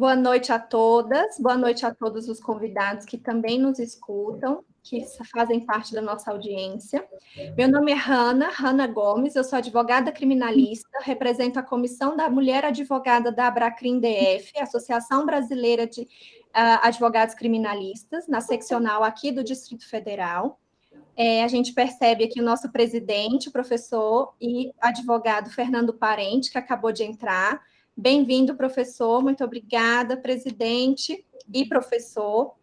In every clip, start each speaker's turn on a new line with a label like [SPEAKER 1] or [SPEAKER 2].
[SPEAKER 1] Boa noite a todas, boa noite a todos os convidados que também nos escutam, que fazem parte da nossa audiência. Meu nome é Hanna Gomes, eu sou advogada criminalista, represento a Comissão da Mulher Advogada da Abracrim DF, Associação Brasileira de Advogados Criminalistas, na seccional aqui do Distrito Federal. A gente percebe aqui o nosso presidente, o professor e advogado Fernando Parente, que acabou de entrar. Bem-vindo, professor. Muito obrigada, presidente e professor.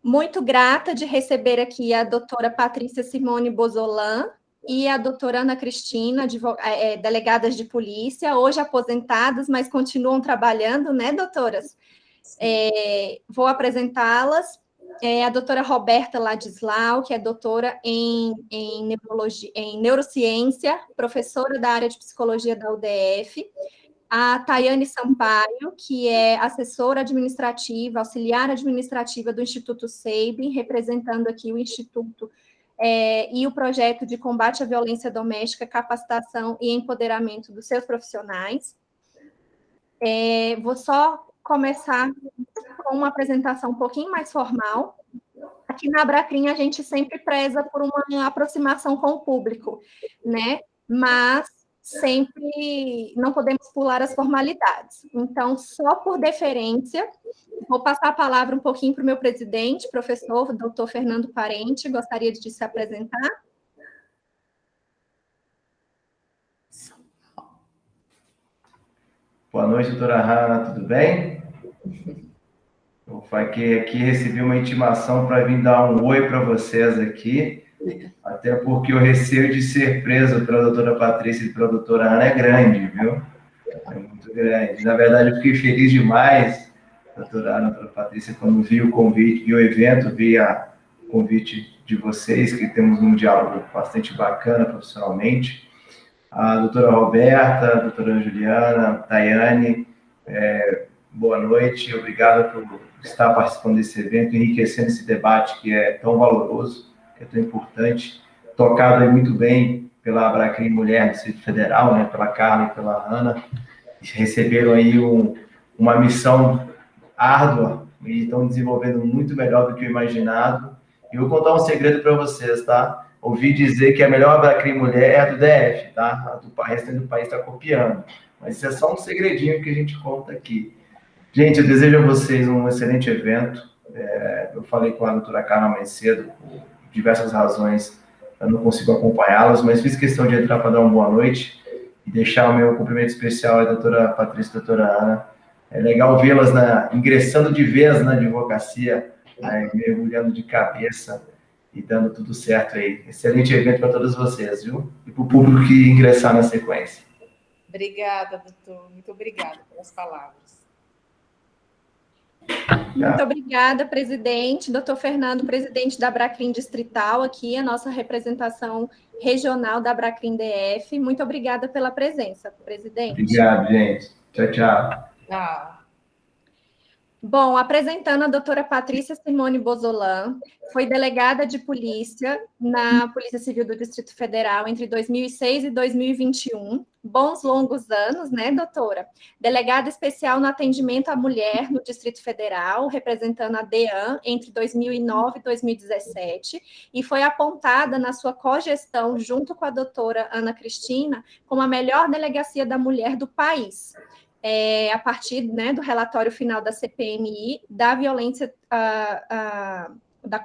[SPEAKER 1] Muito grata de receber aqui a doutora Patrícia Simone Bozolan e a doutora Ana Cristina, delegadas de polícia, hoje aposentadas, mas continuam trabalhando, né, doutoras? Vou apresentá-las. A doutora Roberta Ladislau, que é doutora em neurociência, professora da área de psicologia da UDF, a Tayane Sampaio, que é assessora administrativa, auxiliar administrativa do Instituto SEIB, representando aqui o Instituto e o projeto de combate à violência doméstica, capacitação e empoderamento dos seus profissionais. Vou só começar com uma apresentação um pouquinho mais formal. Aqui na Abracrim, a gente sempre preza por uma aproximação com o público, né? Mas sempre não podemos pular as formalidades. Então, só por deferência, vou passar a palavra um pouquinho para o meu presidente, professor, doutor Fernando Parente, gostaria de se apresentar.
[SPEAKER 2] Boa noite, doutora Hanna, tudo bem? Eu aqui recebi uma intimação para vir dar um oi para vocês aqui, até porque o receio de ser preso pela doutora Patrícia e pela doutora Ana é grande, viu? É muito grande. Na verdade, eu fiquei feliz demais, doutora Ana e doutora Patrícia, quando vi o convite, vi o evento, vi o convite de vocês, que temos um diálogo bastante bacana profissionalmente. A doutora Roberta, a doutora Juliana, a Tayane, boa noite, obrigado por estar participando desse evento, enriquecendo esse debate que é tão valoroso, que é tão importante, tocado aí muito bem pela Abracrim Mulher do Distrito Federal, né, pela Carla e pela Ana, receberam aí uma missão árdua e estão desenvolvendo muito melhor do que o imaginado. E eu vou contar um segredo para vocês, tá? Ouvi dizer que a melhor Abracrim Mulher é a do DF, tá? A do restante do país está copiando. Mas isso é só um segredinho que a gente conta aqui. Gente, eu desejo a vocês um excelente evento. Eu falei com a doutora Carla mais cedo, por diversas razões, eu não consigo acompanhá-las, mas fiz questão de entrar para dar uma boa noite e deixar o meu cumprimento especial à doutora Patrícia e à doutora Ana. É legal vê-las ingressando de vez na advocacia, mergulhando de cabeça e dando tudo certo aí. Excelente evento para todos vocês, viu? E para o público que ingressar na sequência.
[SPEAKER 3] Obrigada, doutor. Muito obrigada pelas palavras.
[SPEAKER 1] Muito obrigada, presidente. Doutor Fernando, presidente da Abracrim Distrital, aqui, a nossa representação regional da Abracrim DF. Muito obrigada pela presença, presidente.
[SPEAKER 2] Obrigado, gente. Tchau, tchau.
[SPEAKER 3] Tchau.
[SPEAKER 1] Bom, apresentando a doutora Patrícia Simone Bozolan, foi delegada de polícia na Polícia Civil do Distrito Federal entre 2006 e 2021. Bons longos anos, né, doutora? Delegada especial no atendimento à mulher no Distrito Federal, representando a DEAN entre 2009 e 2017, e foi apontada na sua cogestão, junto com a doutora Ana Cristina, como a melhor delegacia da mulher do país. A partir, né, do relatório final da CPMI, da violência,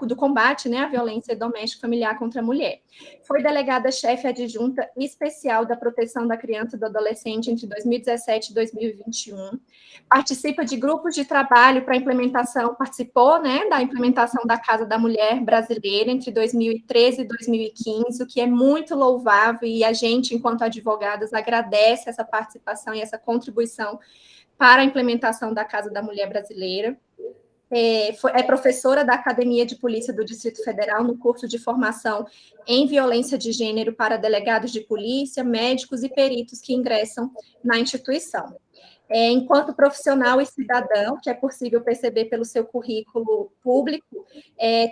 [SPEAKER 1] do combate, né, à violência doméstica familiar contra a mulher. Foi delegada-chefe adjunta especial da proteção da criança e do adolescente entre 2017 e 2021. Participa de grupos de trabalho para implementação, participou, né, da implementação da Casa da Mulher Brasileira entre 2013 e 2015, o que é muito louvável, e a gente, enquanto advogadas, agradece essa participação e essa contribuição para a implementação da Casa da Mulher Brasileira. É professora da Academia de Polícia do Distrito Federal no curso de formação em violência de gênero para delegados de polícia, médicos e peritos que ingressam na instituição. enquanto profissional e cidadão, que é possível perceber pelo seu currículo público,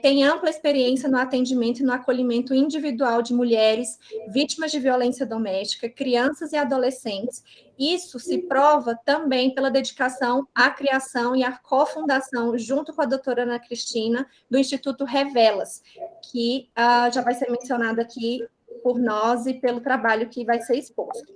[SPEAKER 1] tem ampla experiência no atendimento e no acolhimento individual de mulheres vítimas de violência doméstica, crianças e adolescentes. Isso se prova também pela dedicação à criação e à cofundação, junto com a doutora Ana Cristina, do Instituto Revelas, que já vai ser mencionado aqui por nós e pelo trabalho que vai ser exposto.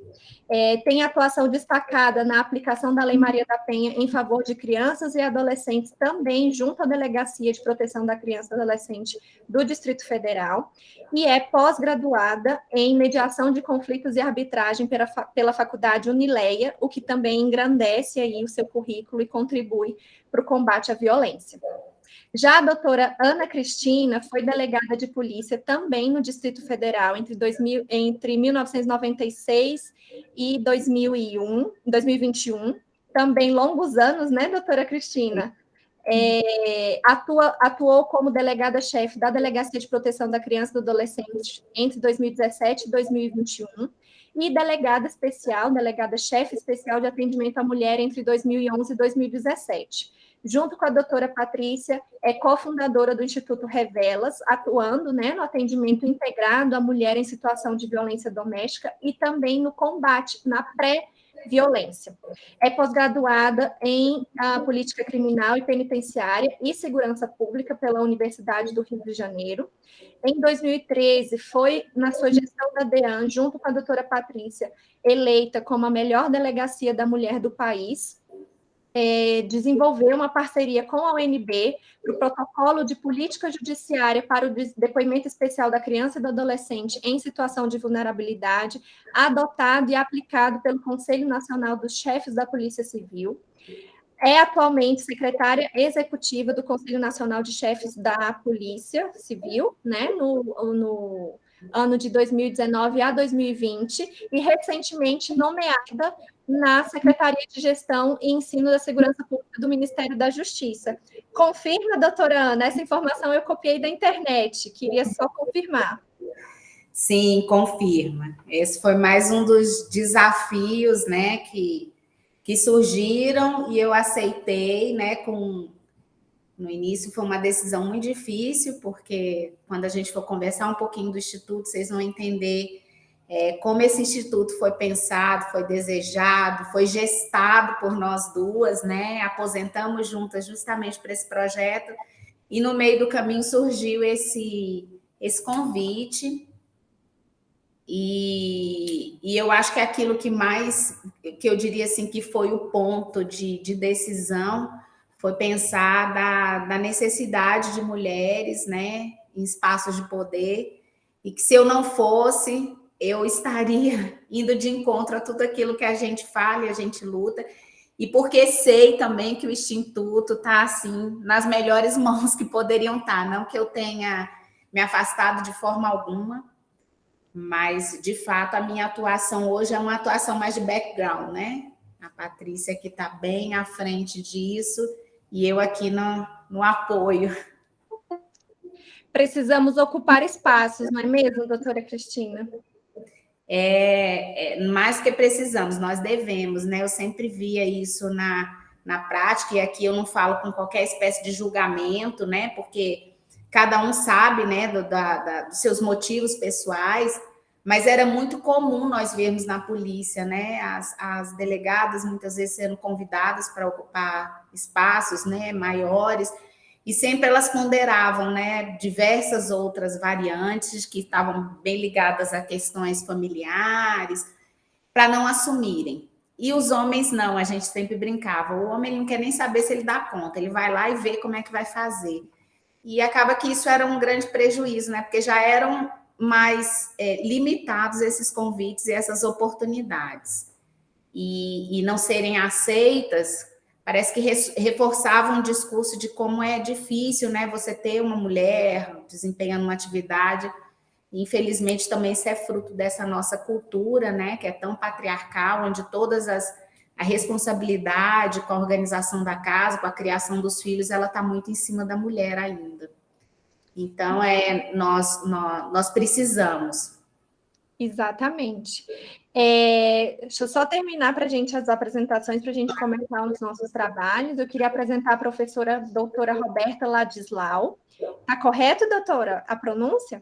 [SPEAKER 1] Tem atuação destacada na aplicação da Lei Maria da Penha em favor de crianças e adolescentes, também junto à Delegacia de Proteção da Criança e Adolescente do Distrito Federal, e é pós-graduada em Mediação de Conflitos e Arbitragem pela Faculdade Unileia, o que também engrandece aí o seu currículo e contribui para o combate à violência. Já a doutora Ana Cristina foi delegada de polícia também no Distrito Federal entre 1996 e 2021, também longos anos, né, doutora Cristina? Atuou como delegada-chefe da Delegacia de Proteção da Criança e do Adolescente entre 2017 e 2021, e delegada delegada-chefe especial de atendimento à mulher entre 2011 e 2017. Junto com a doutora Patrícia, é cofundadora do Instituto Revelas, atuando, né, no atendimento integrado à mulher em situação de violência doméstica e também no combate, na pré-violência. É pós-graduada em Política Criminal e Penitenciária e Segurança Pública pela Universidade do Rio de Janeiro. Em 2013, foi, na sua gestão da DEAN, junto com a doutora Patrícia, eleita como a melhor delegacia da mulher do país. Desenvolveu uma parceria com a UNB para o protocolo de política judiciária para o depoimento especial da criança e do adolescente em situação de vulnerabilidade, adotado e aplicado pelo Conselho Nacional dos Chefes da Polícia Civil. É atualmente secretária executiva do Conselho Nacional de Chefes da Polícia Civil, né, no ano de 2019 a 2020, e recentemente nomeada na Secretaria de Gestão e Ensino da Segurança Pública do Ministério da Justiça. Confirma, doutora Ana? Essa informação eu copiei da internet, queria só confirmar.
[SPEAKER 4] Sim, confirma. Esse foi mais um dos desafios, né, que surgiram e eu aceitei, né, no início foi uma decisão muito difícil, porque quando a gente for conversar um pouquinho do Instituto, vocês vão entender como esse Instituto foi pensado, foi desejado, foi gestado por nós duas, né? Aposentamos juntas justamente para esse projeto, e no meio do caminho surgiu esse convite, e eu acho que é aquilo que eu diria assim, que foi o ponto de decisão, foi pensar da necessidade de mulheres, né, em espaços de poder, e que se eu não fosse, eu estaria indo de encontro a tudo aquilo que a gente fala e a gente luta, e porque sei também que o Instituto está, assim, nas melhores mãos que poderiam estar, não que eu tenha me afastado de forma alguma, mas, de fato, a minha atuação hoje é uma atuação mais de background, né? A Patrícia que está bem à frente disso, e eu aqui no apoio.
[SPEAKER 1] Precisamos ocupar espaços, não é mesmo, doutora Cristina?
[SPEAKER 4] Mais que precisamos, nós devemos, né? Eu sempre via isso na prática, e aqui eu não falo com qualquer espécie de julgamento, né? Porque cada um sabe, né, dos seus motivos pessoais, mas era muito comum nós vermos na polícia, né, as delegadas muitas vezes sendo convidadas para ocupar espaços, né, maiores, e sempre elas ponderavam, né, diversas outras variantes que estavam bem ligadas a questões familiares, para não assumirem. E os homens não, a gente sempre brincava, o homem não quer nem saber se ele dá conta, ele vai lá e vê como é que vai fazer. E acaba que isso era um grande prejuízo, né, porque já eram mais limitados esses convites e essas oportunidades. E não serem aceitas, parece que reforçavam o discurso de como é difícil, né, você ter uma mulher desempenhando uma atividade. Infelizmente, também isso é fruto dessa nossa cultura, né, que é tão patriarcal, onde todas a responsabilidade com a organização da casa, com a criação dos filhos, ela está muito em cima da mulher ainda. Então, nós precisamos.
[SPEAKER 1] Exatamente. Deixa eu só terminar para a gente as apresentações, para a gente começar os nossos trabalhos. Eu queria apresentar a professora doutora Roberta Ladislau. Está correto, doutora, a pronúncia?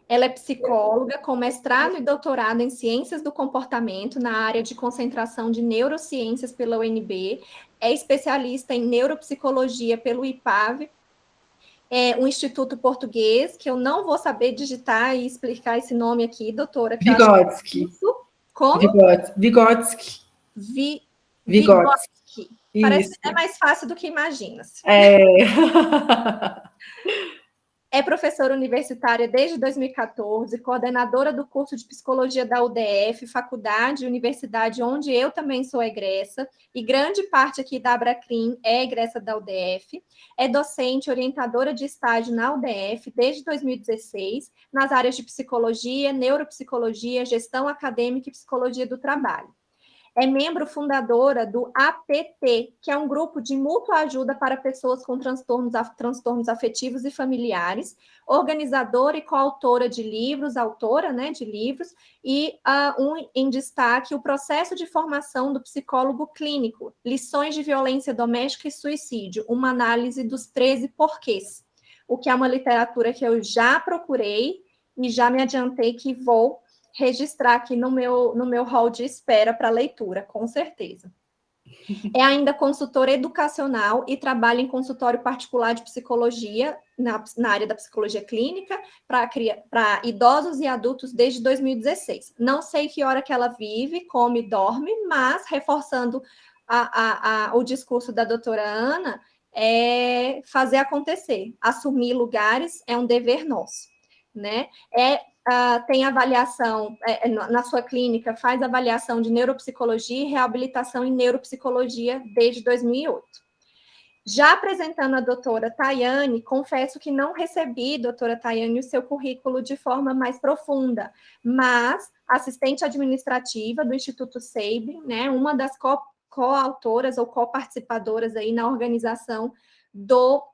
[SPEAKER 1] Ela é psicóloga com mestrado e doutorado em Ciências do Comportamento na área de concentração de neurociências pela UNB, é especialista em neuropsicologia pelo IPAV, um instituto português, que eu não vou saber digitar e explicar esse nome aqui, doutora.
[SPEAKER 5] Vygotsky.
[SPEAKER 1] Como?
[SPEAKER 5] Vygotsky.
[SPEAKER 1] Vygotsky. Parece que é mais fácil do que imagina-se. É professora universitária desde 2014, coordenadora do curso de psicologia da UDF, faculdade e universidade onde eu também sou egressa, e grande parte aqui da Abracrim é egressa da UDF. É docente, orientadora de estágio na UDF desde 2016, nas áreas de psicologia, neuropsicologia, gestão acadêmica e psicologia do trabalho. É membro fundadora do APT, que é um grupo de mútua ajuda para pessoas com transtornos afetivos e familiares, organizadora e coautora de livros, autora, né, de livros, e em destaque o processo de formação do psicólogo clínico, Lições de Violência Doméstica e Suicídio, uma análise dos 13 porquês, o que é uma literatura que eu já procurei e já me adiantei que vou registrar aqui no meu hall de espera para leitura, com certeza. É ainda consultora educacional e trabalha em consultório particular de psicologia, na área da psicologia clínica, para idosos e adultos desde 2016. Não sei que hora que ela vive, come e dorme, mas, reforçando o discurso da doutora Ana, é fazer acontecer. Assumir lugares é um dever nosso, né? Tem avaliação, na sua clínica, faz avaliação de neuropsicologia e reabilitação em neuropsicologia desde 2008. Já apresentando a doutora Tayane, confesso que não recebi, doutora Tayane, o seu currículo de forma mais profunda, mas assistente administrativa do Instituto SEIB, né, uma das coautoras ou coparticipadoras aí na organização do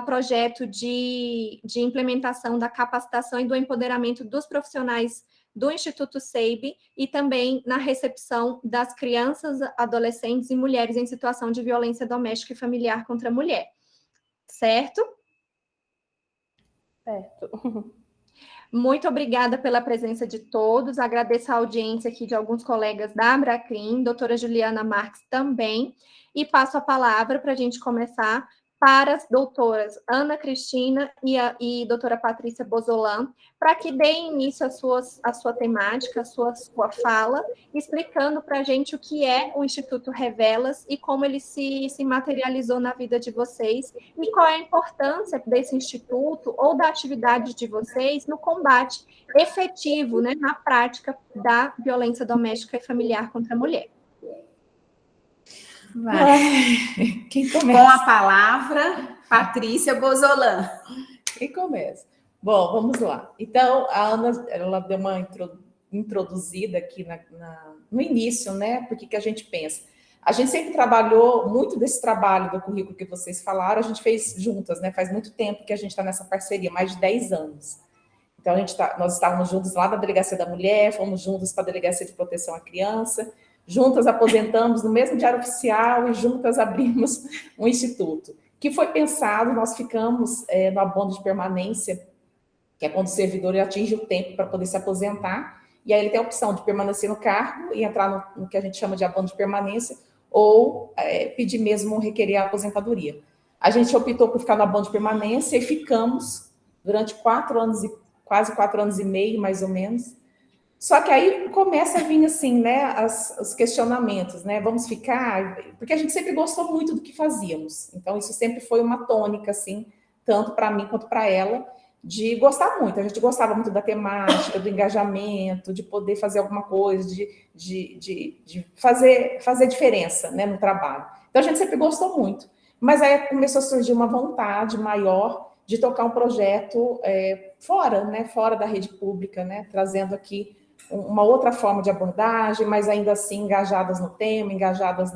[SPEAKER 1] projeto de implementação da capacitação e do empoderamento dos profissionais do Instituto SEIB e também na recepção das crianças, adolescentes e mulheres em situação de violência doméstica e familiar contra a mulher. Certo?
[SPEAKER 3] Certo.
[SPEAKER 1] Muito obrigada pela presença de todos, agradeço a audiência aqui de alguns colegas da Abracrim, doutora Juliana Marques também, e passo a palavra para a gente começar para as doutoras Ana Cristina e doutora Patrícia Bozolan, para que deem início à sua temática, à sua fala, explicando para a gente o que é o Instituto Revelas e como ele se materializou na vida de vocês e qual é a importância desse instituto ou da atividade de vocês no combate efetivo, né, na prática da violência doméstica e familiar contra a mulher.
[SPEAKER 5] Quem começa?
[SPEAKER 4] Com a palavra, Patrícia Bozolan.
[SPEAKER 3] Quem começa? Bom, vamos lá. Então, a Ana, ela deu uma introduzida aqui no início, né? Por que a gente pensa? A gente sempre trabalhou muito desse trabalho do currículo que vocês falaram, a gente fez juntas, né? Faz muito tempo que a gente está nessa parceria, mais de 10 anos. Então, nós estávamos juntos lá da Delegacia da Mulher, fomos juntos para a Delegacia de Proteção à Criança, juntas aposentamos no mesmo diário oficial e juntas abrimos um instituto, que foi pensado, nós ficamos no abono de permanência, que é quando o servidor atinge o tempo para poder se aposentar, e aí ele tem a opção de permanecer no cargo e entrar no que a gente chama de abono de permanência, ou pedir mesmo, requerer a aposentadoria. A gente optou por ficar no abono de permanência e ficamos durante 4 anos, quase 4 anos e meio, mais ou menos. Só que aí começa a vir, assim, né, os questionamentos, né, vamos ficar... Porque a gente sempre gostou muito do que fazíamos. Então, isso sempre foi uma tônica, assim, tanto para mim quanto para ela, de gostar muito. A gente gostava muito da temática, do engajamento, de poder fazer alguma coisa, de fazer diferença, né, no trabalho. Então, a gente sempre gostou muito. Mas aí começou a surgir uma vontade maior de tocar um projeto fora, né, fora da rede pública, né, trazendo aqui uma outra forma de abordagem, mas ainda assim engajadas no tema, engajadas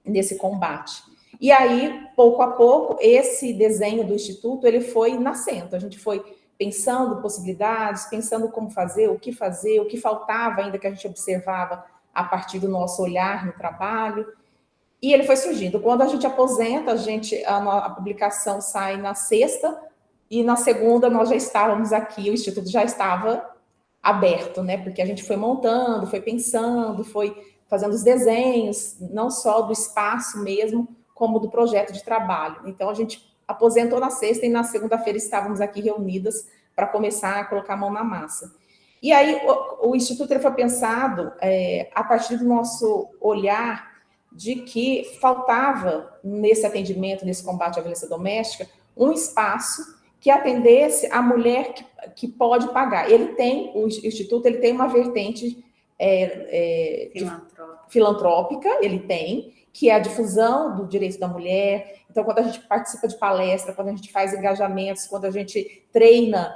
[SPEAKER 3] nesse combate. E aí, pouco a pouco, esse desenho do Instituto, ele foi nascendo. A gente foi pensando possibilidades, pensando como fazer, o que faltava ainda que a gente observava a partir do nosso olhar no trabalho. E ele foi surgindo. Quando a gente aposenta, a publicação sai na sexta, e na segunda nós já estávamos aqui, o Instituto já estava aberto, né? Porque a gente foi montando, foi pensando, foi fazendo os desenhos, não só do espaço mesmo, como do projeto de trabalho. Então, a gente aposentou na sexta e na segunda-feira estávamos aqui reunidas para começar a colocar a mão na massa. E aí, o Instituto ele foi pensado a partir do nosso olhar de que faltava, nesse atendimento, nesse combate à violência doméstica, um espaço que atendesse a mulher que pode pagar. O Instituto ele tem uma vertente filantrópica, ele tem, que é a difusão do direito da mulher. Então, quando a gente participa de palestra, quando a gente faz engajamentos, quando a gente treina,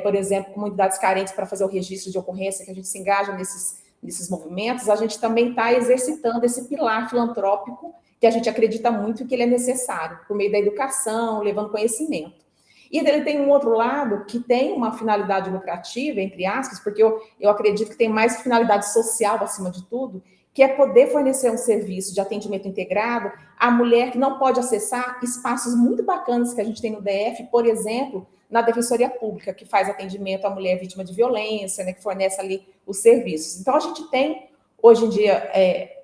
[SPEAKER 3] por exemplo, comunidades carentes para fazer o registro de ocorrência, que a gente se engaja nesses movimentos, a gente também está exercitando esse pilar filantrópico que a gente acredita muito que ele é necessário, por meio da educação, levando conhecimento. E ele tem um outro lado que tem uma finalidade lucrativa, entre aspas, porque eu acredito que tem mais finalidade social acima de tudo, que é poder fornecer um serviço de atendimento integrado à mulher que não pode acessar espaços muito bacanas que a gente tem no DF, por exemplo, na Defensoria Pública, que faz atendimento à mulher vítima de violência, né, que fornece ali os serviços. Então, a gente tem, hoje em dia,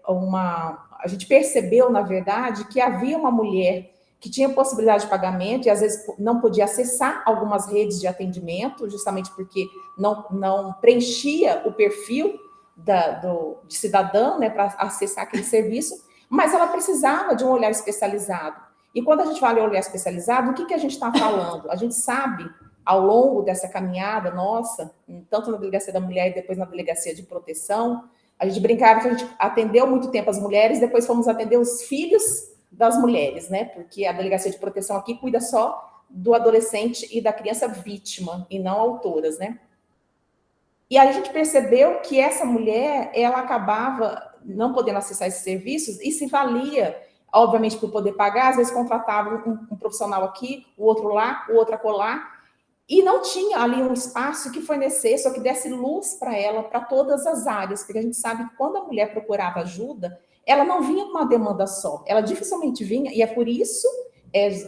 [SPEAKER 3] a gente percebeu, na verdade, que havia uma mulher que tinha possibilidade de pagamento e, às vezes, não podia acessar algumas redes de atendimento, justamente porque não preenchia o perfil de cidadã, né, para acessar aquele serviço, mas ela precisava de um olhar especializado. E quando a gente fala em olhar especializado, o que a gente está falando? A gente sabe, ao longo dessa caminhada nossa, tanto na Delegacia da Mulher e depois na Delegacia de Proteção, a gente brincava que a gente atendeu muito tempo as mulheres, depois fomos atender os filhos das mulheres, né? Porque a Delegacia de Proteção aqui cuida só do adolescente e da criança vítima, e não autoras, né? E aí a gente percebeu que essa mulher, ela acabava não podendo acessar esses serviços e se valia, obviamente, por poder pagar, às vezes contratava um profissional aqui, o outro lá, o outro acolá, e não tinha ali um espaço que fornecesse ou que desse luz para ela, para todas as áreas, porque a gente sabe que quando a mulher procurava ajuda, ela não vinha com uma demanda só, ela dificilmente vinha, e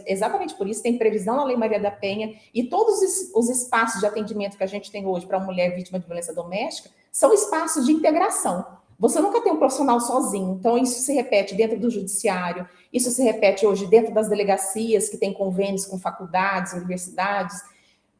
[SPEAKER 3] exatamente por isso, tem previsão na Lei Maria da Penha, e todos os espaços de atendimento que a gente tem hoje para a mulher vítima de violência doméstica são espaços de integração. Você nunca tem um profissional sozinho, então isso se repete dentro do judiciário, isso se repete hoje dentro das delegacias, que tem convênios com faculdades, universidades,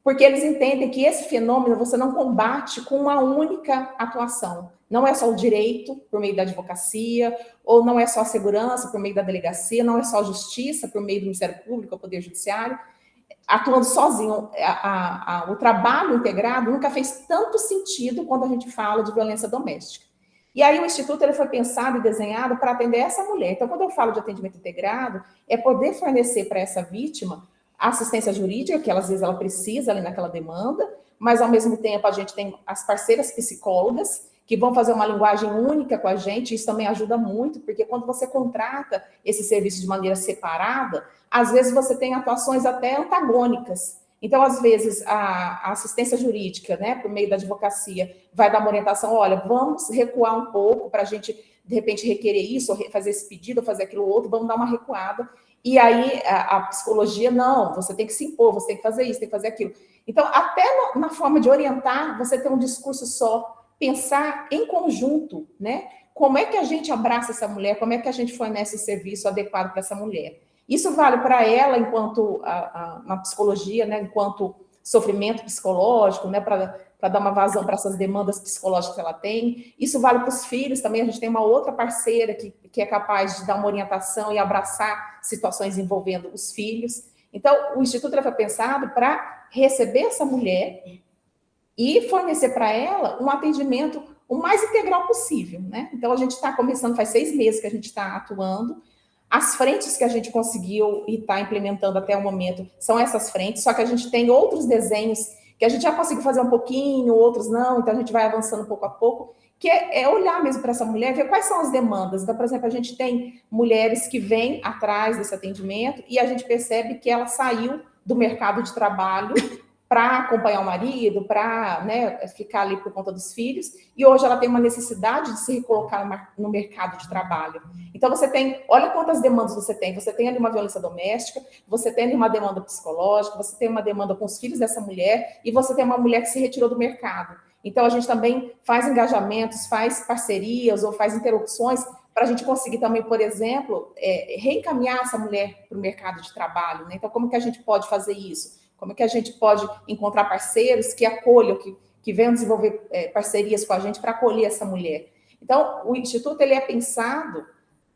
[SPEAKER 3] porque eles entendem que esse fenômeno você não combate com uma única atuação. Não é só o direito por meio da advocacia, ou não é só a segurança por meio da delegacia, não é só a justiça por meio do Ministério Público ou Poder Judiciário, atuando sozinho. O trabalho integrado nunca fez tanto sentido quando a gente fala de violência doméstica. E aí o Instituto ele foi pensado e desenhado para atender essa mulher. Então, quando eu falo de atendimento integrado, é poder fornecer para essa vítima a assistência jurídica, que às vezes ela precisa ali naquela demanda, mas ao mesmo tempo a gente tem as parceiras psicólogas, que vão fazer uma linguagem única com a gente, isso também ajuda muito, porque quando você contrata esse serviço de maneira separada, às vezes você tem atuações até antagônicas. Então, às vezes, a assistência jurídica, né, por meio da advocacia, vai dar uma orientação, olha, vamos recuar um pouco para a gente, de repente, requerer isso, ou fazer esse pedido, ou fazer aquilo outro, vamos dar uma recuada. E aí, a psicologia, não, você tem que se impor, você tem que fazer isso, tem que fazer aquilo. Então, até na forma de orientar, você tem um discurso só, pensar em conjunto, né? Como é que a gente abraça essa mulher, como é que a gente fornece esse serviço adequado para essa mulher. Isso vale para ela enquanto na psicologia, né? Enquanto sofrimento psicológico, né? Para dar uma vazão para essas demandas psicológicas que ela tem. Isso vale para os filhos também, a gente tem uma outra parceira que é capaz de dar uma orientação e abraçar situações envolvendo os filhos. Então, o Instituto foi pensado para receber essa mulher e fornecer para ela um atendimento o mais integral possível, né? Então, a gente está começando, faz 6 meses que a gente está atuando. As frentes que a gente conseguiu e está implementando até o momento são essas frentes, só que a gente tem outros desenhos que a gente já conseguiu fazer um pouquinho, outros não, então a gente vai avançando pouco a pouco, que é olhar mesmo para essa mulher, ver quais são as demandas. Então, por exemplo, a gente tem mulheres que vêm atrás desse atendimento e a gente percebe que ela saiu do mercado de trabalho para acompanhar o marido, para, né, ficar ali por conta dos filhos, e hoje ela tem uma necessidade de se recolocar no mercado de trabalho. Então você tem, olha quantas demandas você tem ali uma violência doméstica, você tem ali uma demanda psicológica, você tem uma demanda com os filhos dessa mulher, e você tem uma mulher que se retirou do mercado. Então a gente também faz engajamentos, faz parcerias ou faz interrupções para a gente conseguir também, por exemplo, reencaminhar essa mulher para o mercado de trabalho, né? Então como que a gente pode fazer isso? Como é que a gente pode encontrar parceiros que acolham, que venham desenvolver parcerias com a gente para acolher essa mulher? Então, o Instituto ele é pensado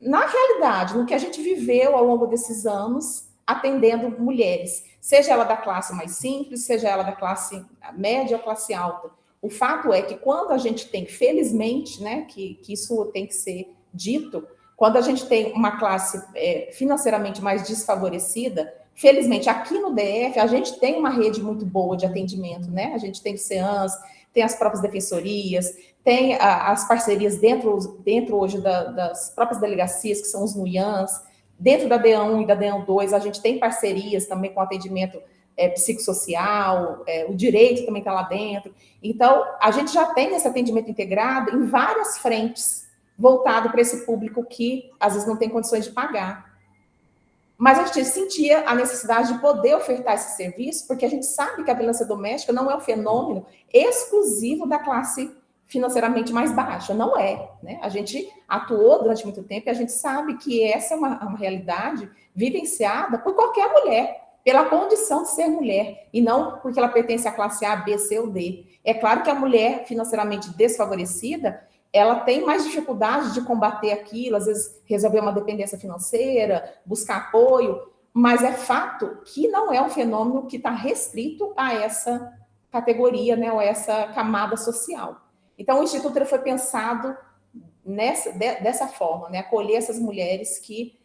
[SPEAKER 3] na realidade, no que a gente viveu ao longo desses anos, atendendo mulheres, seja ela da classe mais simples, seja ela da classe média ou classe alta. O fato é que quando a gente tem, felizmente, né, que isso tem que ser dito, quando a gente tem uma classe financeiramente mais desfavorecida, felizmente, aqui no DF, a gente tem uma rede muito boa de atendimento, né? A gente tem o CEANS, tem as próprias defensorias, tem as parcerias dentro hoje das próprias delegacias, que são os NUIANs. Dentro da DEAN1 e da DEAN2, a gente tem parcerias também com atendimento psicossocial, o direito também está lá dentro. Então, a gente já tem esse atendimento integrado em várias frentes, voltado para esse público que, às vezes, não tem condições de pagar. Mas a gente sentia a necessidade de poder ofertar esse serviço, porque a gente sabe que a violência doméstica não é um fenômeno exclusivo da classe financeiramente mais baixa, não é, né? A gente atuou durante muito tempo e a gente sabe que essa é uma realidade vivenciada por qualquer mulher, pela condição de ser mulher, e não porque ela pertence à classe A, B, C ou D. É claro que a mulher financeiramente desfavorecida, ela tem mais dificuldade de combater aquilo, às vezes resolver uma dependência financeira, buscar apoio, mas é fato que não é um fenômeno que está restrito a essa categoria, né, ou a essa camada social. Então, o Instituto ele foi pensado dessa forma, né, acolher essas mulheres que,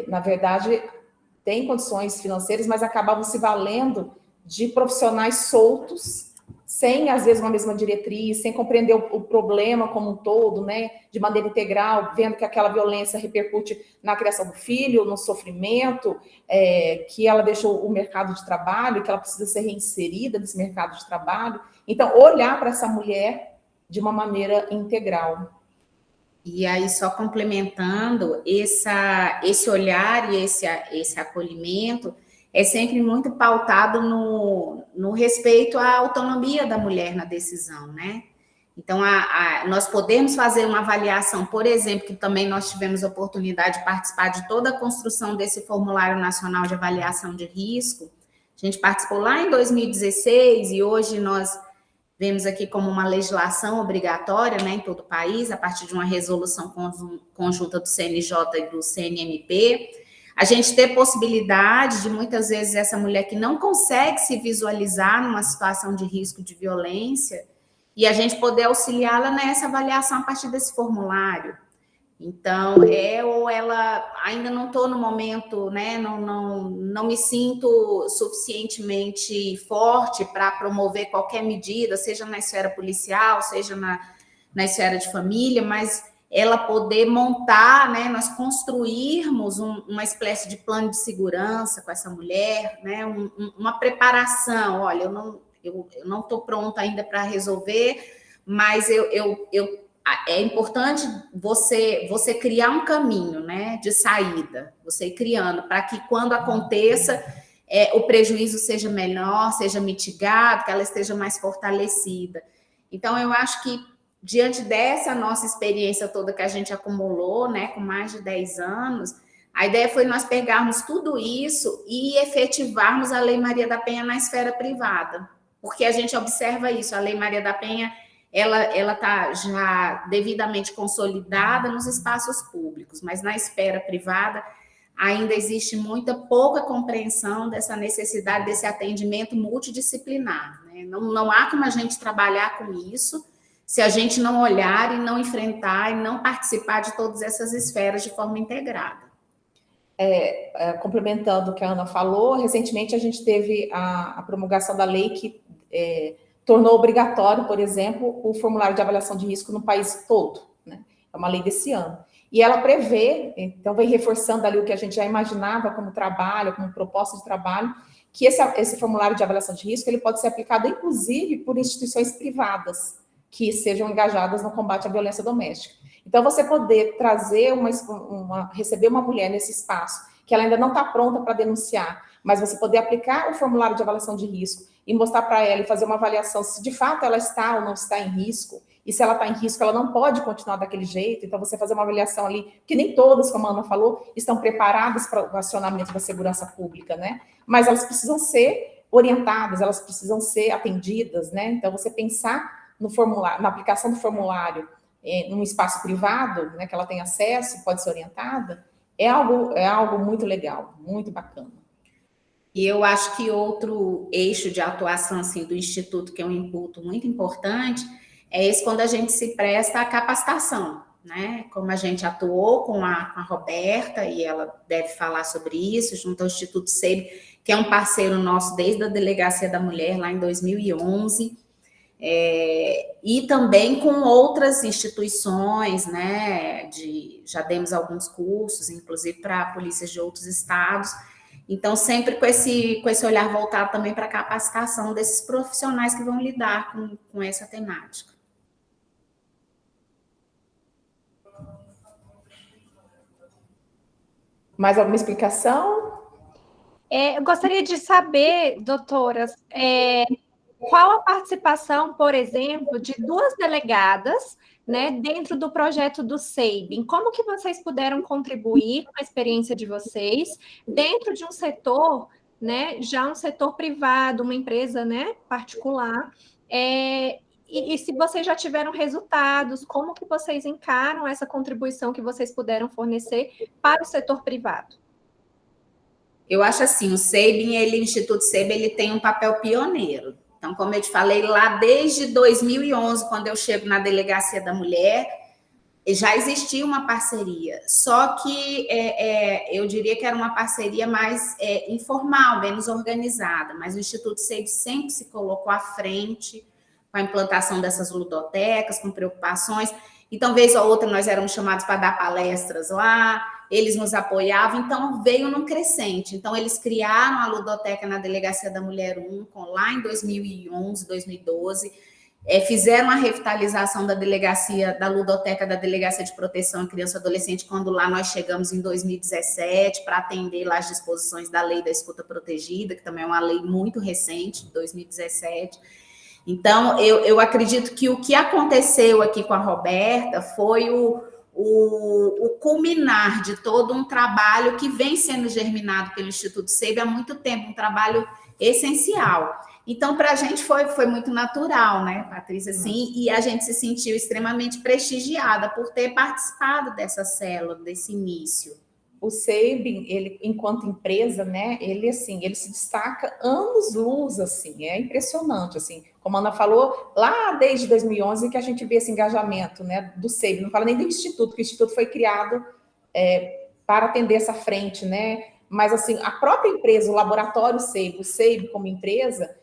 [SPEAKER 3] na verdade, têm condições financeiras, mas acabavam se valendo de profissionais soltos, sem, às vezes, uma mesma diretriz, sem compreender o problema como um todo, né, de maneira integral, vendo que aquela violência repercute na criação do filho, no sofrimento, que ela deixou o mercado de trabalho, que ela precisa ser reinserida nesse mercado de trabalho. Então, olhar para essa mulher de uma maneira integral.
[SPEAKER 4] E aí, só complementando, esse olhar e esse acolhimento é sempre muito pautado no respeito à autonomia da mulher na decisão, né? Então, nós podemos fazer uma avaliação, por exemplo, que também nós tivemos a oportunidade de participar de toda a construção desse Formulário Nacional de Avaliação de Risco. A gente participou lá em 2016 e hoje nós vemos aqui como uma legislação obrigatória, né, em todo o país, a partir de uma resolução conjunta do CNJ e do CNMP. A gente ter possibilidade de, muitas vezes, essa mulher que não consegue se visualizar numa situação de risco de violência, e a gente poder auxiliá-la nessa avaliação a partir desse formulário. Então, ou ela ainda não estou no momento, né, não me sinto suficientemente forte para promover qualquer medida, seja na esfera policial, seja na esfera de família, mas ela poder montar, né, nós construirmos uma espécie de plano de segurança com essa mulher, né, uma preparação. Olha, eu não estou pronta ainda para resolver, mas é importante você criar um caminho, né, de saída, você ir criando, para que quando aconteça, o prejuízo seja menor, seja mitigado, que ela esteja mais fortalecida. Então, eu acho que, diante dessa nossa experiência toda que a gente acumulou, né, com mais de 10 anos, a ideia foi nós pegarmos tudo isso e efetivarmos a Lei Maria da Penha na esfera privada, porque a gente observa isso, a Lei Maria da Penha, ela está já devidamente consolidada nos espaços públicos, mas na esfera privada ainda existe pouca compreensão dessa necessidade desse atendimento multidisciplinar, né? Não há como a gente trabalhar com isso se a gente não olhar e não enfrentar e não participar de todas essas esferas de forma integrada.
[SPEAKER 3] Complementando o que a Ana falou, recentemente a gente teve a promulgação da lei que tornou obrigatório, por exemplo, o formulário de avaliação de risco no país todo, né? É uma lei desse ano. E ela prevê, então vem reforçando ali o que a gente já imaginava como trabalho, como proposta de trabalho, que esse formulário de avaliação de risco ele pode ser aplicado, inclusive, por instituições privadas que sejam engajadas no combate à violência doméstica. Então, você poder trazer receber uma mulher nesse espaço, que ela ainda não está pronta para denunciar, mas você poder aplicar o formulário de avaliação de risco e mostrar para ela e fazer uma avaliação se de fato ela está ou não está em risco, e se ela está em risco, ela não pode continuar daquele jeito, então você fazer uma avaliação ali, que nem todas, como a Ana falou, estão preparadas para o acionamento da segurança pública, né? Mas elas precisam ser orientadas, elas precisam ser atendidas, né? Então, você pensar no formulário, na aplicação do formulário num espaço privado, né, que ela tem acesso, pode ser orientada, é algo muito legal, muito bacana.
[SPEAKER 4] E eu acho que outro eixo de atuação assim, do Instituto, que é um input muito importante, é esse quando a gente se presta à capacitação, né? Como a gente atuou com a Roberta, e ela deve falar sobre isso, junto ao Instituto SEIB, que é um parceiro nosso desde a Delegacia da Mulher, lá em 2011, e também com outras instituições, né? Já demos alguns cursos, inclusive para polícias de outros estados. Então, sempre com esse olhar voltado também para a capacitação desses profissionais que vão lidar com essa temática.
[SPEAKER 3] Mais alguma explicação?
[SPEAKER 1] Eu gostaria de saber, doutoras, qual a participação, por exemplo, de 2 delegadas, né, dentro do projeto do SEIB? Como que vocês puderam contribuir com a experiência de vocês dentro de um setor, né, já um setor privado, uma empresa, né, particular, e se vocês já tiveram resultados, como que vocês encaram essa contribuição que vocês puderam fornecer para o setor privado?
[SPEAKER 4] Eu acho assim, o SEIB, o Instituto SEIB, ele tem um papel pioneiro. Então, como eu te falei, lá desde 2011, quando eu chego na Delegacia da Mulher, já existia uma parceria, só que eu diria que era uma parceria mais informal, menos organizada, mas o Instituto SEIB sempre se colocou à frente com a implantação dessas ludotecas, com preocupações. Então, vez ou outra, nós éramos chamados para dar palestras lá, eles nos apoiavam, então veio num crescente. Então, eles criaram a ludoteca na Delegacia da Mulher 1, lá em 2011, 2012, fizeram a revitalização da ludoteca da Delegacia de Proteção à Criança e Adolescente, quando lá nós chegamos em 2017, para atender lá as disposições da Lei da Escuta Protegida, que também é uma lei muito recente, de 2017. Então, eu acredito que o que aconteceu aqui com a Roberta foi o culminar de todo um trabalho que vem sendo germinado pelo Instituto SEIB há muito tempo, um trabalho essencial. Então, para a gente foi muito natural, né, Patrícia? Assim, e a gente se sentiu extremamente prestigiada por ter participado dessa célula, desse início.
[SPEAKER 3] O SEIB, ele, enquanto empresa, né, ele se destaca anos-luz, assim, é impressionante, assim, como a Ana falou, lá desde 2011 que a gente vê esse engajamento, né, do SEIB, não fala nem do Instituto, porque o Instituto foi criado para atender essa frente, né, mas, assim, a própria empresa, o laboratório SEIB, o SEIB como empresa,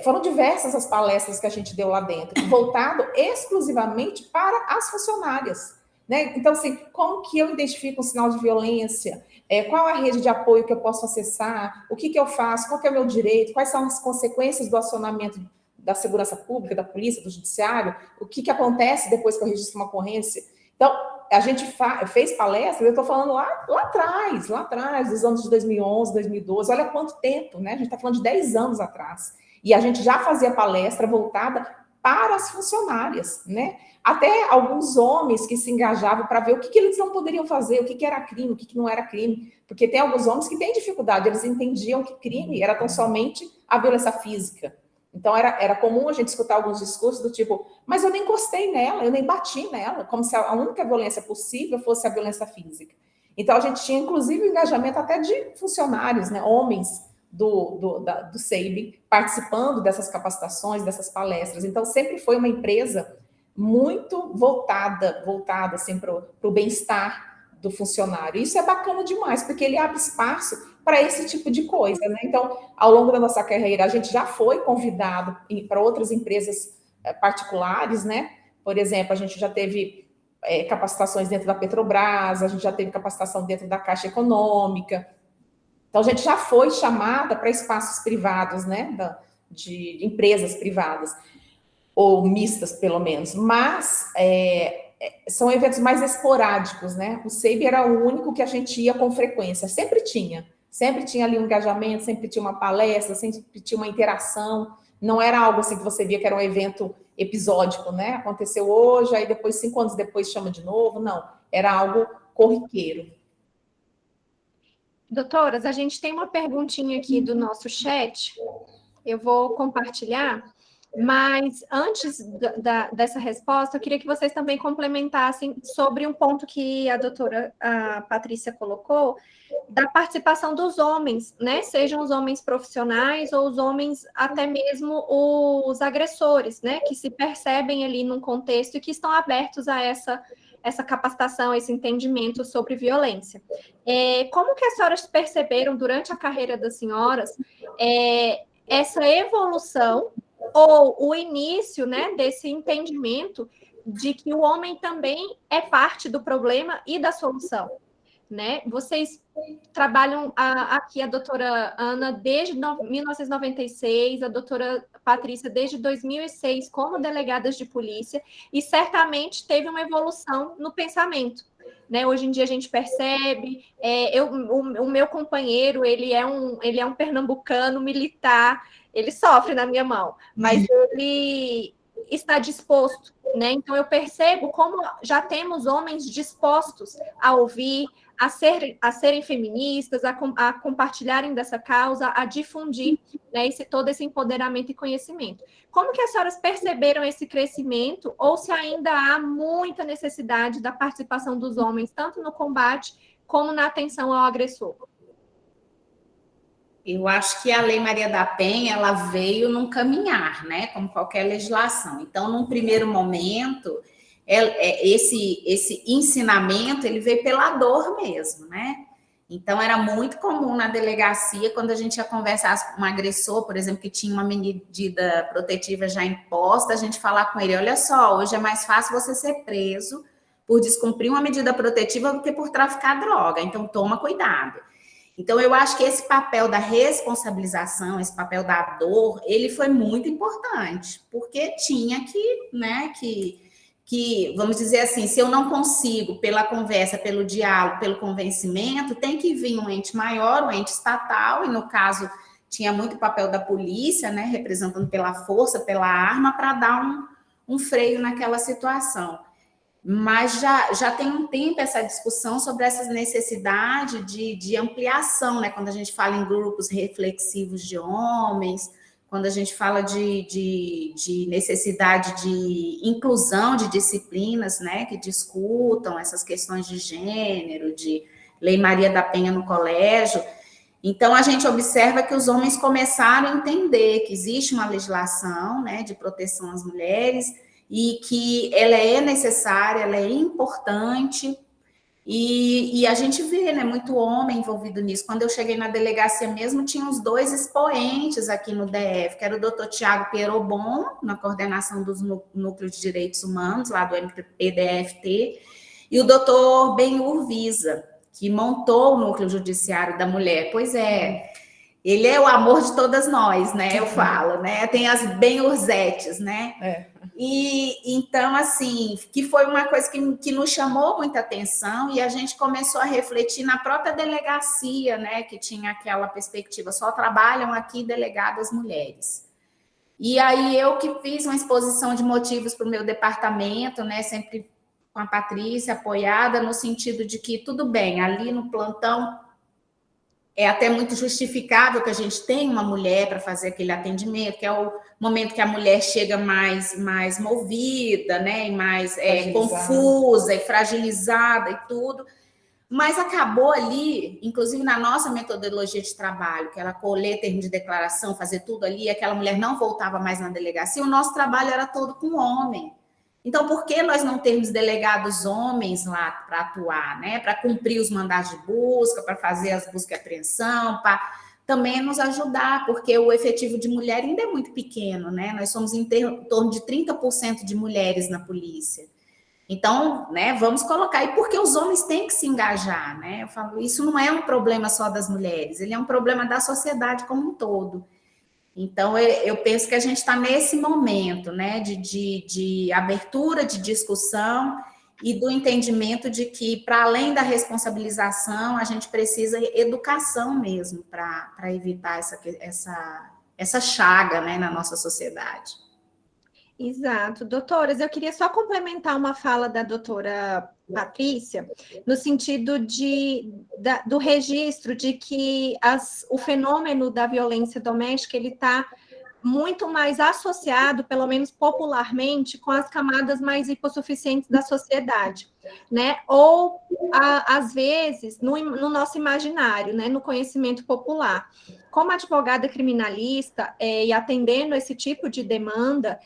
[SPEAKER 3] foram diversas as palestras que a gente deu lá dentro, voltado exclusivamente para as funcionárias, né? Então, assim, como que eu identifico um sinal de violência? Qual a rede de apoio que eu posso acessar? O que eu faço? Qual que é o meu direito? Quais são as consequências do acionamento da segurança pública, da polícia, do judiciário? O que acontece depois que eu registro uma ocorrência? Então, a gente fez palestras, eu estou falando lá atrás, dos anos de 2011, 2012, olha quanto tempo, né? A gente está falando de 10 anos atrás. E a gente já fazia palestra voltada para as funcionárias, né? Até alguns homens que se engajavam para ver o que eles não poderiam fazer, o que era crime, o que não era crime. Porque tem alguns homens que têm dificuldade, eles entendiam que crime era tão somente a violência física. Então, era comum a gente escutar alguns discursos do tipo, mas eu nem encostei nela, eu nem bati nela, como se a única violência possível fosse a violência física. Então, a gente tinha, inclusive, o engajamento até de funcionários, né, homens do SEIB, participando dessas capacitações, dessas palestras. Então, sempre foi uma empresa muito voltada assim, para o bem-estar do funcionário. Isso é bacana demais, porque ele abre espaço para esse tipo de coisa, né? Então, ao longo da nossa carreira, a gente já foi convidado para outras empresas particulares, né? Por exemplo, a gente já teve capacitações dentro da Petrobras, a gente já teve capacitação dentro da Caixa Econômica, Então, a gente já foi chamada para espaços privados, né, de empresas privadas, ou mistas, pelo menos, mas são eventos mais esporádicos, né? O SEIB era o único que a gente ia com frequência, sempre tinha ali um engajamento, sempre tinha uma palestra, sempre tinha uma interação, não era algo assim que você via que era um evento episódico, né? Aconteceu hoje, aí depois, 5 anos depois, chama de novo, não, era algo corriqueiro.
[SPEAKER 1] Doutoras, a gente tem uma perguntinha aqui do nosso chat, eu vou compartilhar, mas antes dessa resposta, eu queria que vocês também complementassem sobre um ponto que a doutora Patrícia colocou, da participação dos homens, né? Sejam os homens profissionais ou os homens, até mesmo os agressores, né? Que se percebem ali num contexto e que estão abertos a essa capacitação, esse entendimento sobre violência. Como que as senhoras perceberam durante a carreira das senhoras essa evolução ou o início, né, desse entendimento de que o homem também é parte do problema e da solução, né? Vocês trabalham aqui, a doutora Ana, desde 1996, a doutora Patrícia desde 2006 como delegadas de polícia, e certamente teve uma evolução no pensamento, né? Hoje em dia a gente percebe, o meu companheiro, ele é um pernambucano militar, ele sofre na minha mão, mas ele está disposto, né? Então eu percebo como já temos homens dispostos a ouvir, a serem feministas, a compartilharem dessa causa, a difundir, né, todo esse empoderamento e conhecimento. Como que as senhoras perceberam esse crescimento, ou se ainda há muita necessidade da participação dos homens, tanto no combate como na atenção ao agressor?
[SPEAKER 4] Eu acho que a Lei Maria da Penha, ela veio num caminhar, né, como qualquer legislação. Então, num primeiro momento, esse ensinamento, ele veio pela dor mesmo, né? Então, era muito comum na delegacia, quando a gente ia conversar com um agressor, por exemplo, que tinha uma medida protetiva já imposta, a gente falar com ele, olha só, hoje é mais fácil você ser preso por descumprir uma medida protetiva do que por traficar droga, então toma cuidado. Então, eu acho que esse papel da responsabilização, esse papel da dor, ele foi muito importante, porque tinha que, né, que, vamos dizer assim, se eu não consigo, pela conversa, pelo diálogo, pelo convencimento, tem que vir um ente maior, um ente estatal, e no caso, tinha muito papel da polícia, né, representando pela força, pela arma, para dar um freio naquela situação. Mas já tem um tempo essa discussão sobre essa necessidade de ampliação, né? Quando a gente fala em grupos reflexivos de homens, quando a gente fala de necessidade de inclusão de disciplinas, né? Que discutam essas questões de gênero, de Lei Maria da Penha no colégio. Então, a gente observa que os homens começaram a entender que existe uma legislação, né? De proteção às mulheres, e que ela é necessária, ela é importante, e a gente vê, né, muito homem envolvido nisso. Quando eu cheguei na delegacia mesmo, tinha os 2 expoentes aqui no DF, que era o doutor Tiago Pierobon, na coordenação dos núcleos de direitos humanos, lá do MPDFT, e o doutor Benhur Visa, que montou o núcleo judiciário da mulher. Pois é, ele é o amor de todas nós, né, eu falo, né, tem as Benhurzetes, né, E então, assim, que foi uma coisa que nos chamou muita atenção, e a gente começou a refletir na própria delegacia, né, que tinha aquela perspectiva, só trabalham aqui delegadas mulheres. E aí eu que fiz uma exposição de motivos para o meu departamento, né, sempre com a Patrícia, apoiada, no sentido de que, tudo bem, ali no plantão é até muito justificável que a gente tenha uma mulher para fazer aquele atendimento, que é o momento que a mulher chega mais movida, né, e mais confusa e fragilizada e tudo, mas acabou ali, inclusive na nossa metodologia de trabalho, que ela colher termo de declaração, fazer tudo ali, aquela mulher não voltava mais na delegacia, o nosso trabalho era todo com homem. Então, por que nós não temos delegados homens lá para atuar, né? Para cumprir os mandados de busca, para fazer as buscas e apreensão, para também nos ajudar, porque o efetivo de mulher ainda é muito pequeno, né? Nós somos em torno de 30% de mulheres na polícia. Então, né, vamos colocar, e porque os homens têm que se engajar, né? Eu falo, isso não é um problema só das mulheres, ele é um problema da sociedade como um todo. Então, eu penso que a gente está nesse momento, né, de abertura, de discussão e do entendimento de que, para além da responsabilização, a gente precisa de educação mesmo para evitar essa chaga, né, na nossa sociedade.
[SPEAKER 1] Exato. Doutoras, eu queria só complementar uma fala da doutora Patrícia, no sentido do registro de que o fenômeno da violência doméstica, ele está muito mais associado, pelo menos popularmente, com as camadas mais hipossuficientes da sociedade, né? Ou, às vezes, no nosso imaginário, né? No conhecimento popular. Como advogada criminalista, e atendendo esse tipo de demanda,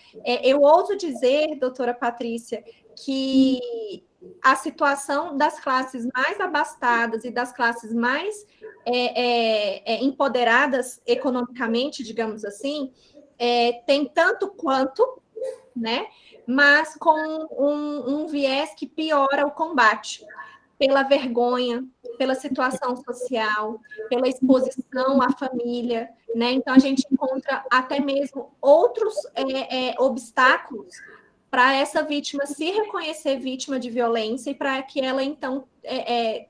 [SPEAKER 1] eu ouso dizer, doutora Patrícia, que a situação das classes mais abastadas e das classes mais empoderadas economicamente, digamos assim, tem tanto quanto, né? Mas com um viés que piora o combate, pela vergonha, pela situação social, pela exposição à família, né? Então a gente encontra até mesmo outros obstáculos para essa vítima se reconhecer vítima de violência e para que ela, então,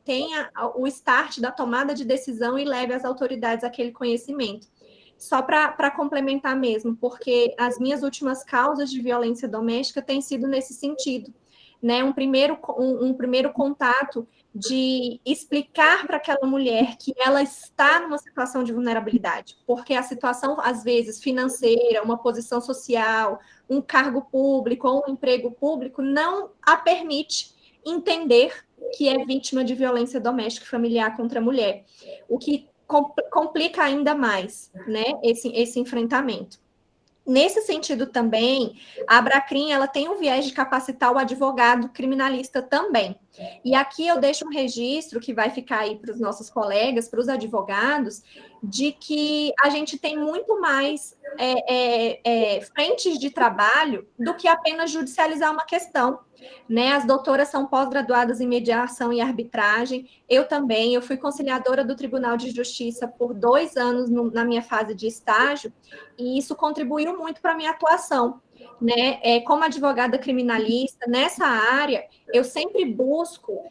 [SPEAKER 1] tenha o start da tomada de decisão e leve as autoridades àquele conhecimento. Só para complementar mesmo, porque as minhas últimas causas de violência doméstica têm sido nesse sentido, né? Um primeiro contato de explicar para aquela mulher que ela está numa situação de vulnerabilidade, porque a situação, às vezes, financeira, uma posição social, um cargo público ou um emprego público não a permite entender que é vítima de violência doméstica e familiar contra a mulher, o que complica ainda mais, né, esse enfrentamento. Nesse sentido também, a Abracrim, ela tem um viés de capacitar o advogado criminalista também. E aqui eu deixo um registro que vai ficar aí para os nossos colegas, para os advogados, de que a gente tem muito mais frentes de trabalho do que apenas judicializar uma questão, né? As doutoras são pós-graduadas em mediação e arbitragem, eu também, eu fui conciliadora do Tribunal de Justiça por 2 anos na minha fase de estágio, e isso contribuiu muito para a minha atuação, né? Como advogada criminalista, nessa área, eu sempre busco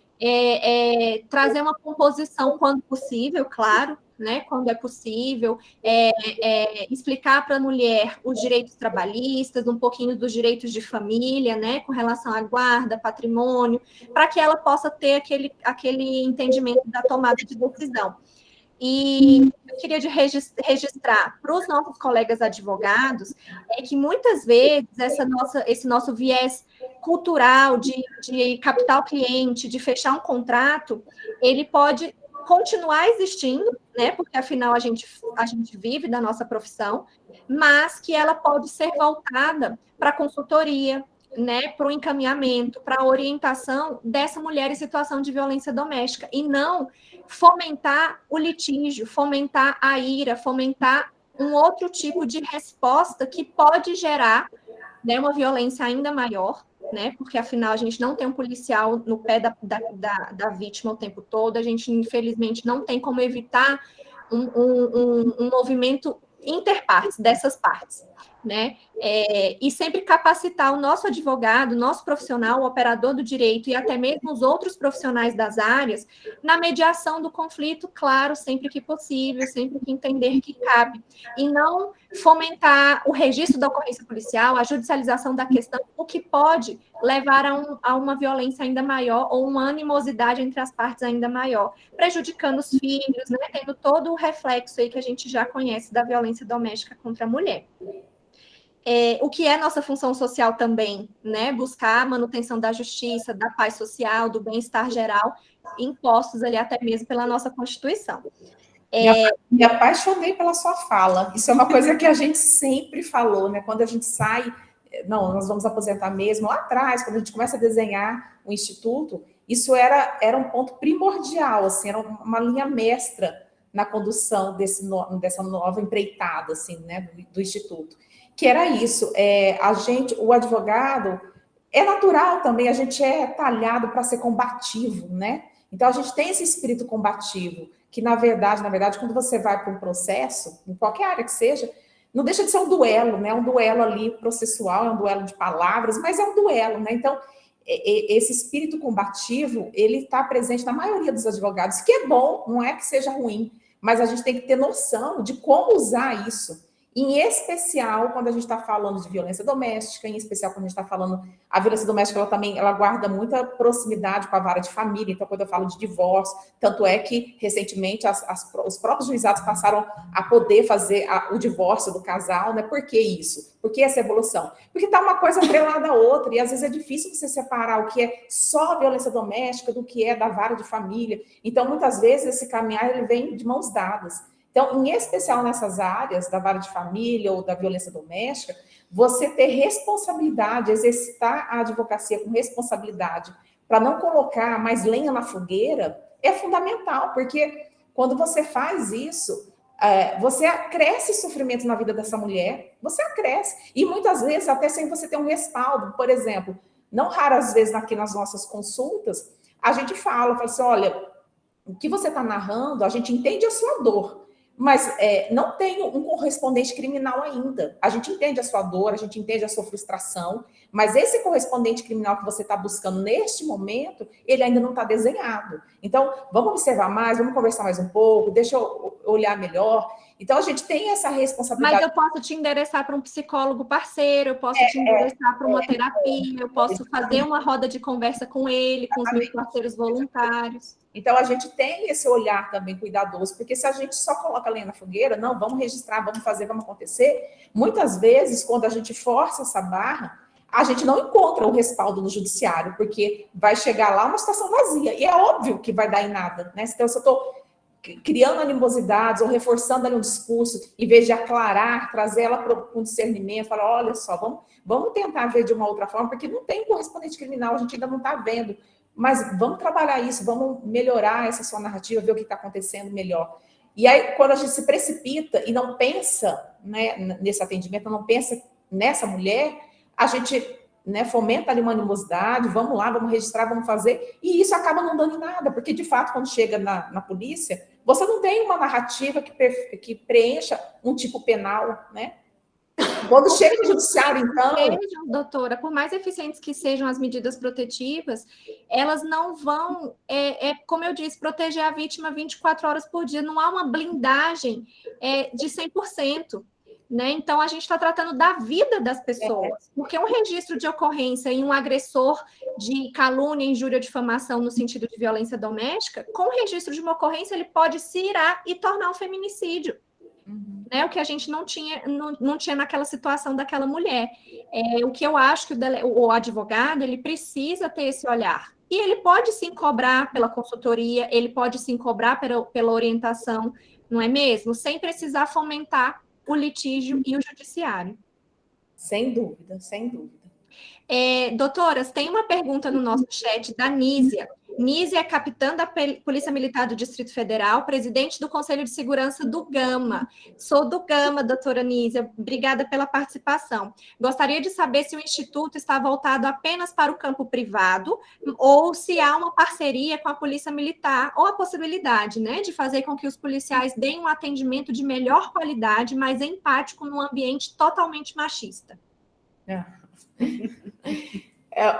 [SPEAKER 1] trazer uma composição, quando possível, claro, né? Quando é possível, explicar para a mulher os direitos trabalhistas, um pouquinho dos direitos de família, né? Com relação à guarda, patrimônio, para que ela possa ter aquele entendimento da tomada de decisão. E eu queria registrar para os nossos colegas advogados que muitas vezes esse nosso viés cultural de capital cliente, de fechar um contrato, ele pode continuar existindo, né? Porque afinal a gente vive da nossa profissão, mas que ela pode ser voltada para a consultoria, né, para o encaminhamento, para a orientação dessa mulher em situação de violência doméstica, e não fomentar o litígio, fomentar a ira, fomentar um outro tipo de resposta que pode gerar, né, uma violência ainda maior, né, porque afinal a gente não tem um policial no pé da vítima o tempo todo, a gente infelizmente não tem como evitar um movimento interpartes, dessas partes, né? E sempre capacitar o nosso advogado, o nosso profissional, o operador do direito e até mesmo os outros profissionais das áreas na mediação do conflito, claro, sempre que possível, sempre que entender que cabe, e não fomentar o registro da ocorrência policial, a judicialização da questão, o que pode levar a uma violência ainda maior ou uma animosidade entre as partes ainda maior, prejudicando os filhos, né, tendo todo o reflexo aí que a gente já conhece da violência doméstica contra a mulher. O que é nossa função social também, né? Buscar a manutenção da justiça, da paz social, do bem-estar geral, impostos ali até mesmo pela nossa Constituição.
[SPEAKER 3] Me apaixonei pela sua fala. Isso é uma coisa que a gente sempre falou, né? Quando a gente sai, não, nós vamos aposentar mesmo, lá atrás, quando a gente começa a desenhar o Instituto, isso era um ponto primordial, assim, era uma linha mestra na condução dessa nova empreitada, assim, né, do Instituto. Que era isso, o advogado É natural também, a gente é talhado para ser combativo, né? Então, a gente tem esse espírito combativo, que, na verdade, quando você vai para um processo, em qualquer área que seja, não deixa de ser um duelo, né? Um duelo ali processual, é um duelo de palavras, mas é um duelo, né? Então, esse espírito combativo, ele está presente na maioria dos advogados, que é bom, não é que seja ruim, mas a gente tem que ter noção de como usar isso. Em especial, quando a gente está falando de violência doméstica, em especial quando a gente está falando... A violência doméstica, ela guarda muita proximidade com a vara de família, então, quando eu falo de divórcio, tanto é que, recentemente, os próprios juizados passaram a poder fazer o divórcio do casal, né? Por que isso? Por que essa evolução? Porque está uma coisa atrelada à outra, e às vezes é difícil você separar o que é só violência doméstica do que é da vara de família. Então, muitas vezes, esse caminhar ele vem de mãos dadas. Então, em especial nessas áreas da vara de família ou da violência doméstica, você ter responsabilidade, exercitar a advocacia com responsabilidade para não colocar mais lenha na fogueira é fundamental, porque quando você faz isso, você acresce sofrimento na vida dessa mulher, você acresce, e muitas vezes até sem você ter um respaldo. Por exemplo, não raras vezes aqui nas nossas consultas, a gente fala assim, olha, o que você está narrando, a gente entende a sua dor, mas não tem um correspondente criminal ainda. A gente entende a sua dor, a gente entende a sua frustração, mas esse correspondente criminal que você está buscando neste momento, ele ainda não está desenhado. Então, vamos observar mais, vamos conversar mais um pouco, deixa eu olhar melhor. Então, a gente tem essa responsabilidade.
[SPEAKER 1] Mas eu posso te endereçar para um psicólogo parceiro, eu posso te endereçar para uma terapia, eu posso fazer uma roda de conversa com ele, com os meus parceiros voluntários.
[SPEAKER 3] Então, a gente tem esse olhar também cuidadoso, porque se a gente só coloca lenha na fogueira, não, vamos registrar, vamos fazer, vamos acontecer, muitas vezes, quando a gente força essa barra, a gente não encontra o respaldo no judiciário, porque vai chegar lá uma situação vazia, e é óbvio que vai dar em nada, né? Então, se eu estou criando animosidades ou reforçando ali um discurso, em vez de aclarar, trazer ela para um discernimento, falar, olha só, vamos tentar ver de uma outra forma, porque não tem correspondente criminal, a gente ainda não está vendo. Mas vamos trabalhar isso, vamos melhorar essa sua narrativa, ver o que está acontecendo melhor. E aí, quando a gente se precipita e não pensa, né, nesse atendimento, não pensa nessa mulher, a gente, né, fomenta ali uma animosidade, vamos lá, vamos registrar, vamos fazer, e isso acaba não dando em nada, porque, de fato, quando chega na polícia, você não tem uma narrativa que preencha um tipo penal, né? Quando chega no judiciário, então...
[SPEAKER 1] Doutora, por mais eficientes que sejam as medidas protetivas, elas não vão, como eu disse, proteger a vítima 24 horas por dia. Não há uma blindagem de 100%. Né? Então, a gente está tratando da vida das pessoas. Porque um registro de ocorrência em um agressor de calúnia, injúria, difamação no sentido de violência doméstica, com o registro de uma ocorrência, ele pode se irar e tornar um feminicídio. Né, o que a gente não tinha naquela situação daquela mulher. O que eu acho que o advogado ele precisa ter esse olhar. E ele pode sim cobrar pela consultoria, ele pode sim cobrar pela orientação, não é mesmo? Sem precisar fomentar o litígio e o judiciário.
[SPEAKER 3] Sem dúvida, sem dúvida.
[SPEAKER 1] Doutoras, tem uma pergunta no nosso chat da Nízia. Nízia é capitã da Polícia Militar do Distrito Federal, presidente do Conselho de Segurança do Gama. Sou do Gama, doutora Nízia. Obrigada pela participação. Gostaria de saber se o Instituto está voltado apenas para o campo privado ou se há uma parceria com a Polícia Militar ou a possibilidade, né, de fazer com que os policiais deem um atendimento de melhor qualidade, mas empático num ambiente totalmente machista.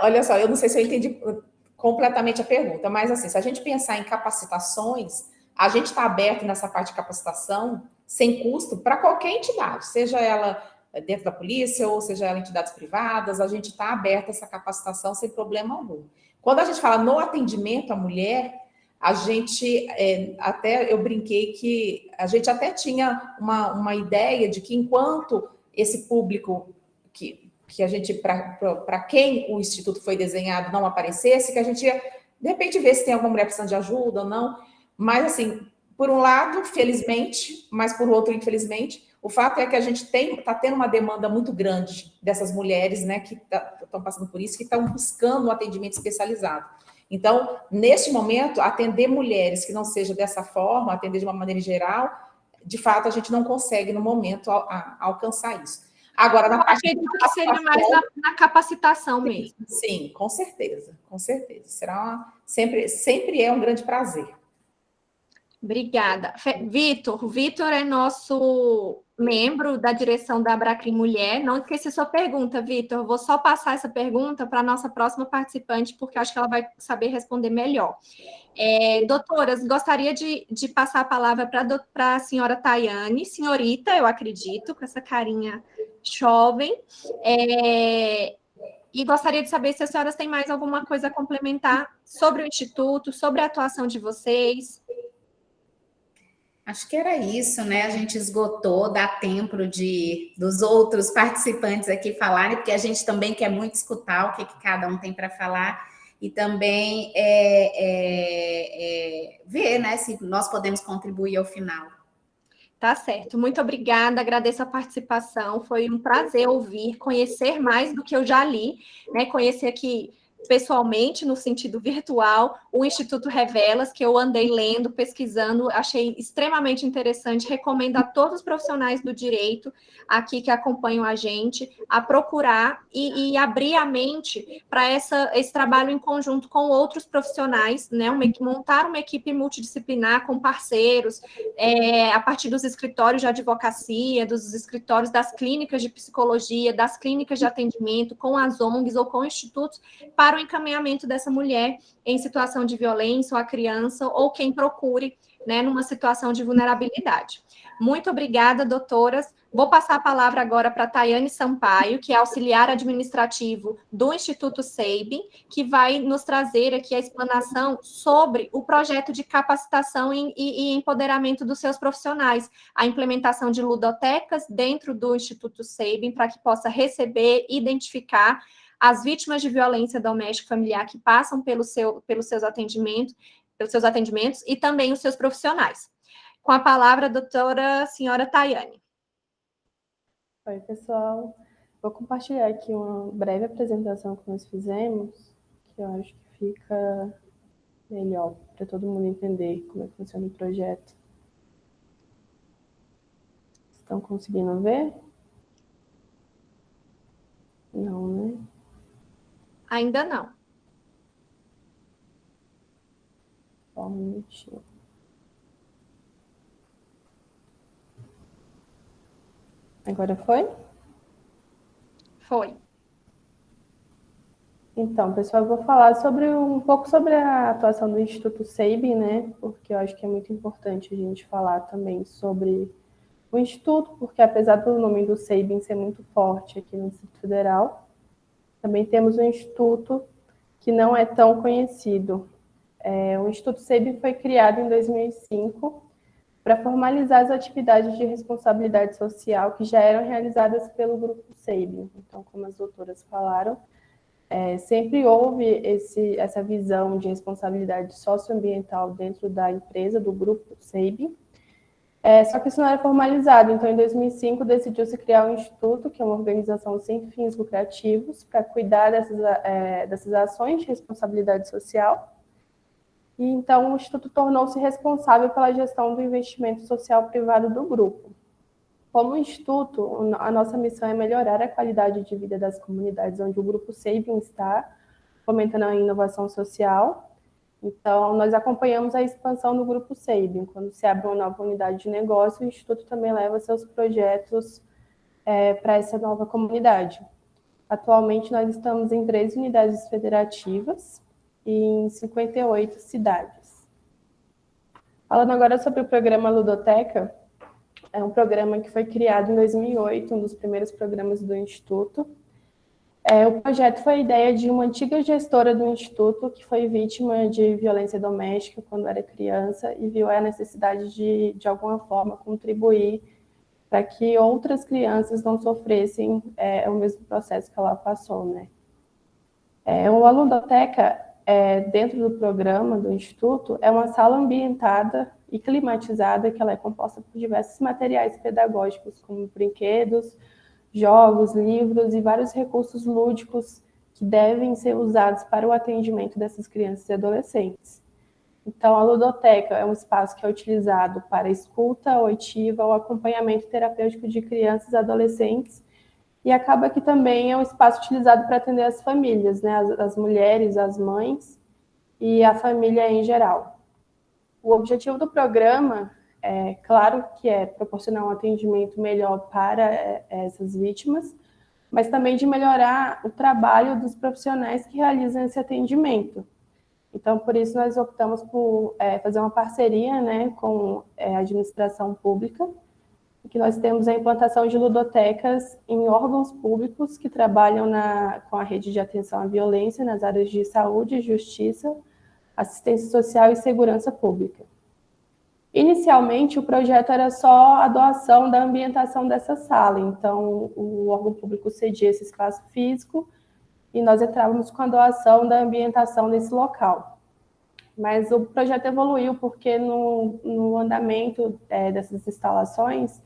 [SPEAKER 3] Olha só, eu não sei se eu entendi completamente a pergunta, mas assim, se a gente pensar em capacitações, a gente está aberto nessa parte de capacitação sem custo para qualquer entidade, seja ela dentro da polícia ou seja ela entidades privadas, a gente está aberto a essa capacitação sem problema algum. Quando a gente fala no atendimento à mulher, a gente, até eu brinquei que a gente até tinha uma ideia de que enquanto esse público que a gente, para quem o Instituto foi desenhado, não aparecesse, que a gente ia, de repente, ver se tem alguma mulher precisando de ajuda ou não. Mas, assim, por um lado, felizmente, mas por outro, infelizmente, o fato é que a gente está tendo uma demanda muito grande dessas mulheres, né, que estão passando por isso, que estão buscando um atendimento especializado. Então, neste momento, atender mulheres que não seja dessa forma, atender de uma maneira geral, de fato, a gente não consegue, no momento, alcançar isso. Agora, na
[SPEAKER 1] Eu
[SPEAKER 3] parte
[SPEAKER 1] acredito que seria mais na capacitação mesmo.
[SPEAKER 3] sim, com certeza, com certeza. Sempre é um grande prazer.
[SPEAKER 1] Obrigada. Vitor é nosso membro da direção da Abracrim Mulher. Não esqueci sua pergunta, Vitor. Vou só passar essa pergunta para a nossa próxima participante, porque acho que ela vai saber responder melhor. Doutoras, gostaria de passar a palavra para a senhora Tayane, senhorita, eu acredito, com essa carinha jovem. E gostaria de saber se as senhoras têm mais alguma coisa a complementar sobre o Instituto, sobre a atuação de vocês.
[SPEAKER 4] Acho que era isso, né? A gente esgotou, dá tempo dos outros participantes aqui falarem, porque a gente também quer muito escutar o que cada um tem para falar e também ver, né, se nós podemos contribuir ao final.
[SPEAKER 1] Tá certo, muito obrigada, agradeço a participação, foi um prazer ouvir, conhecer mais do que eu já li, né? Conhecer aqui pessoalmente, no sentido virtual, o Instituto Revelas, que eu andei lendo, pesquisando, achei extremamente interessante, recomendo a todos os profissionais do direito aqui que acompanham a gente, a procurar e abrir a mente para esse trabalho em conjunto com outros profissionais, né? Montar uma equipe multidisciplinar com parceiros, a partir dos escritórios de advocacia, dos escritórios das clínicas de psicologia, das clínicas de atendimento, com as ONGs ou com institutos, para o encaminhamento dessa mulher em situação de violência, ou a criança, ou quem procure, né, numa situação de vulnerabilidade. Muito obrigada, doutoras. Vou passar a palavra agora para a Tayane Sampaio, que é auxiliar administrativo do Instituto SEIBM, que vai nos trazer aqui a explanação sobre o projeto de capacitação e empoderamento dos seus profissionais, a implementação de ludotecas dentro do Instituto SEIBM, para que possa receber, identificar as vítimas de violência doméstica e familiar que passam pelos seus atendimentos e também os seus profissionais. Com a palavra, a doutora senhora Tayane.
[SPEAKER 6] Oi, pessoal. Vou compartilhar aqui uma breve apresentação que nós fizemos, que eu acho que fica melhor para todo mundo entender como é que funciona o projeto. Estão conseguindo ver? Não, né?
[SPEAKER 1] Ainda não.
[SPEAKER 6] Só um minutinho. Agora foi?
[SPEAKER 1] Foi.
[SPEAKER 6] Então, pessoal, eu vou falar um pouco sobre a atuação do Instituto SEIBM, né? Porque eu acho que é muito importante a gente falar também sobre o Instituto, porque apesar do nome do SEIBM ser muito forte aqui no Distrito Federal, também temos um instituto que não é tão conhecido. O Instituto SEIBM foi criado em 2005 para formalizar as atividades de responsabilidade social que já eram realizadas pelo Grupo SEIBM. Então, como as doutoras falaram, sempre houve essa visão de responsabilidade socioambiental dentro da empresa, do Grupo SEIBM, só que isso não era formalizado. Então, em 2005, decidiu-se criar um instituto, que é uma organização sem fins lucrativos, para cuidar dessas ações de responsabilidade social. E, então, o instituto tornou-se responsável pela gestão do investimento social privado do grupo. Como instituto, a nossa missão é melhorar a qualidade de vida das comunidades onde o Grupo SEIBM está, fomentando a inovação social. Então, nós acompanhamos a expansão do Grupo SEIBM. Quando se abre uma nova unidade de negócio, o Instituto também leva seus projetos para essa nova comunidade. Atualmente, nós estamos em 3 unidades federativas e em 58 cidades. Falando agora sobre o programa Ludoteca, é um programa que foi criado em 2008, um dos primeiros programas do Instituto. O projeto foi a ideia de uma antiga gestora do Instituto que foi vítima de violência doméstica quando era criança e viu a necessidade de alguma forma, contribuir para que outras crianças não sofressem o mesmo processo que ela passou, né? A ludoteca, dentro do programa do Instituto, é uma sala ambientada e climatizada que ela é composta por diversos materiais pedagógicos, como brinquedos, jogos, livros e vários recursos lúdicos que devem ser usados para o atendimento dessas crianças e adolescentes. Então, a ludoteca é um espaço que é utilizado para escuta auditiva ou acompanhamento terapêutico de crianças e adolescentes e acaba que também é um espaço utilizado para atender as famílias, né, as mulheres, as mães e a família em geral. O objetivo do programa é, claro, que é proporcionar um atendimento melhor para essas vítimas, mas também de melhorar o trabalho dos profissionais que realizam esse atendimento. Então, por isso, nós optamos por fazer uma parceria, né, com a administração pública, que nós temos a implantação de ludotecas em órgãos públicos que trabalham com a rede de atenção à violência nas áreas de saúde, justiça, assistência social e segurança pública. Inicialmente, o projeto era só a doação da ambientação dessa sala, então o órgão público cedia esse espaço físico e nós entrávamos com a doação da ambientação desse local. Mas o projeto evoluiu porque no andamento dessas instalações,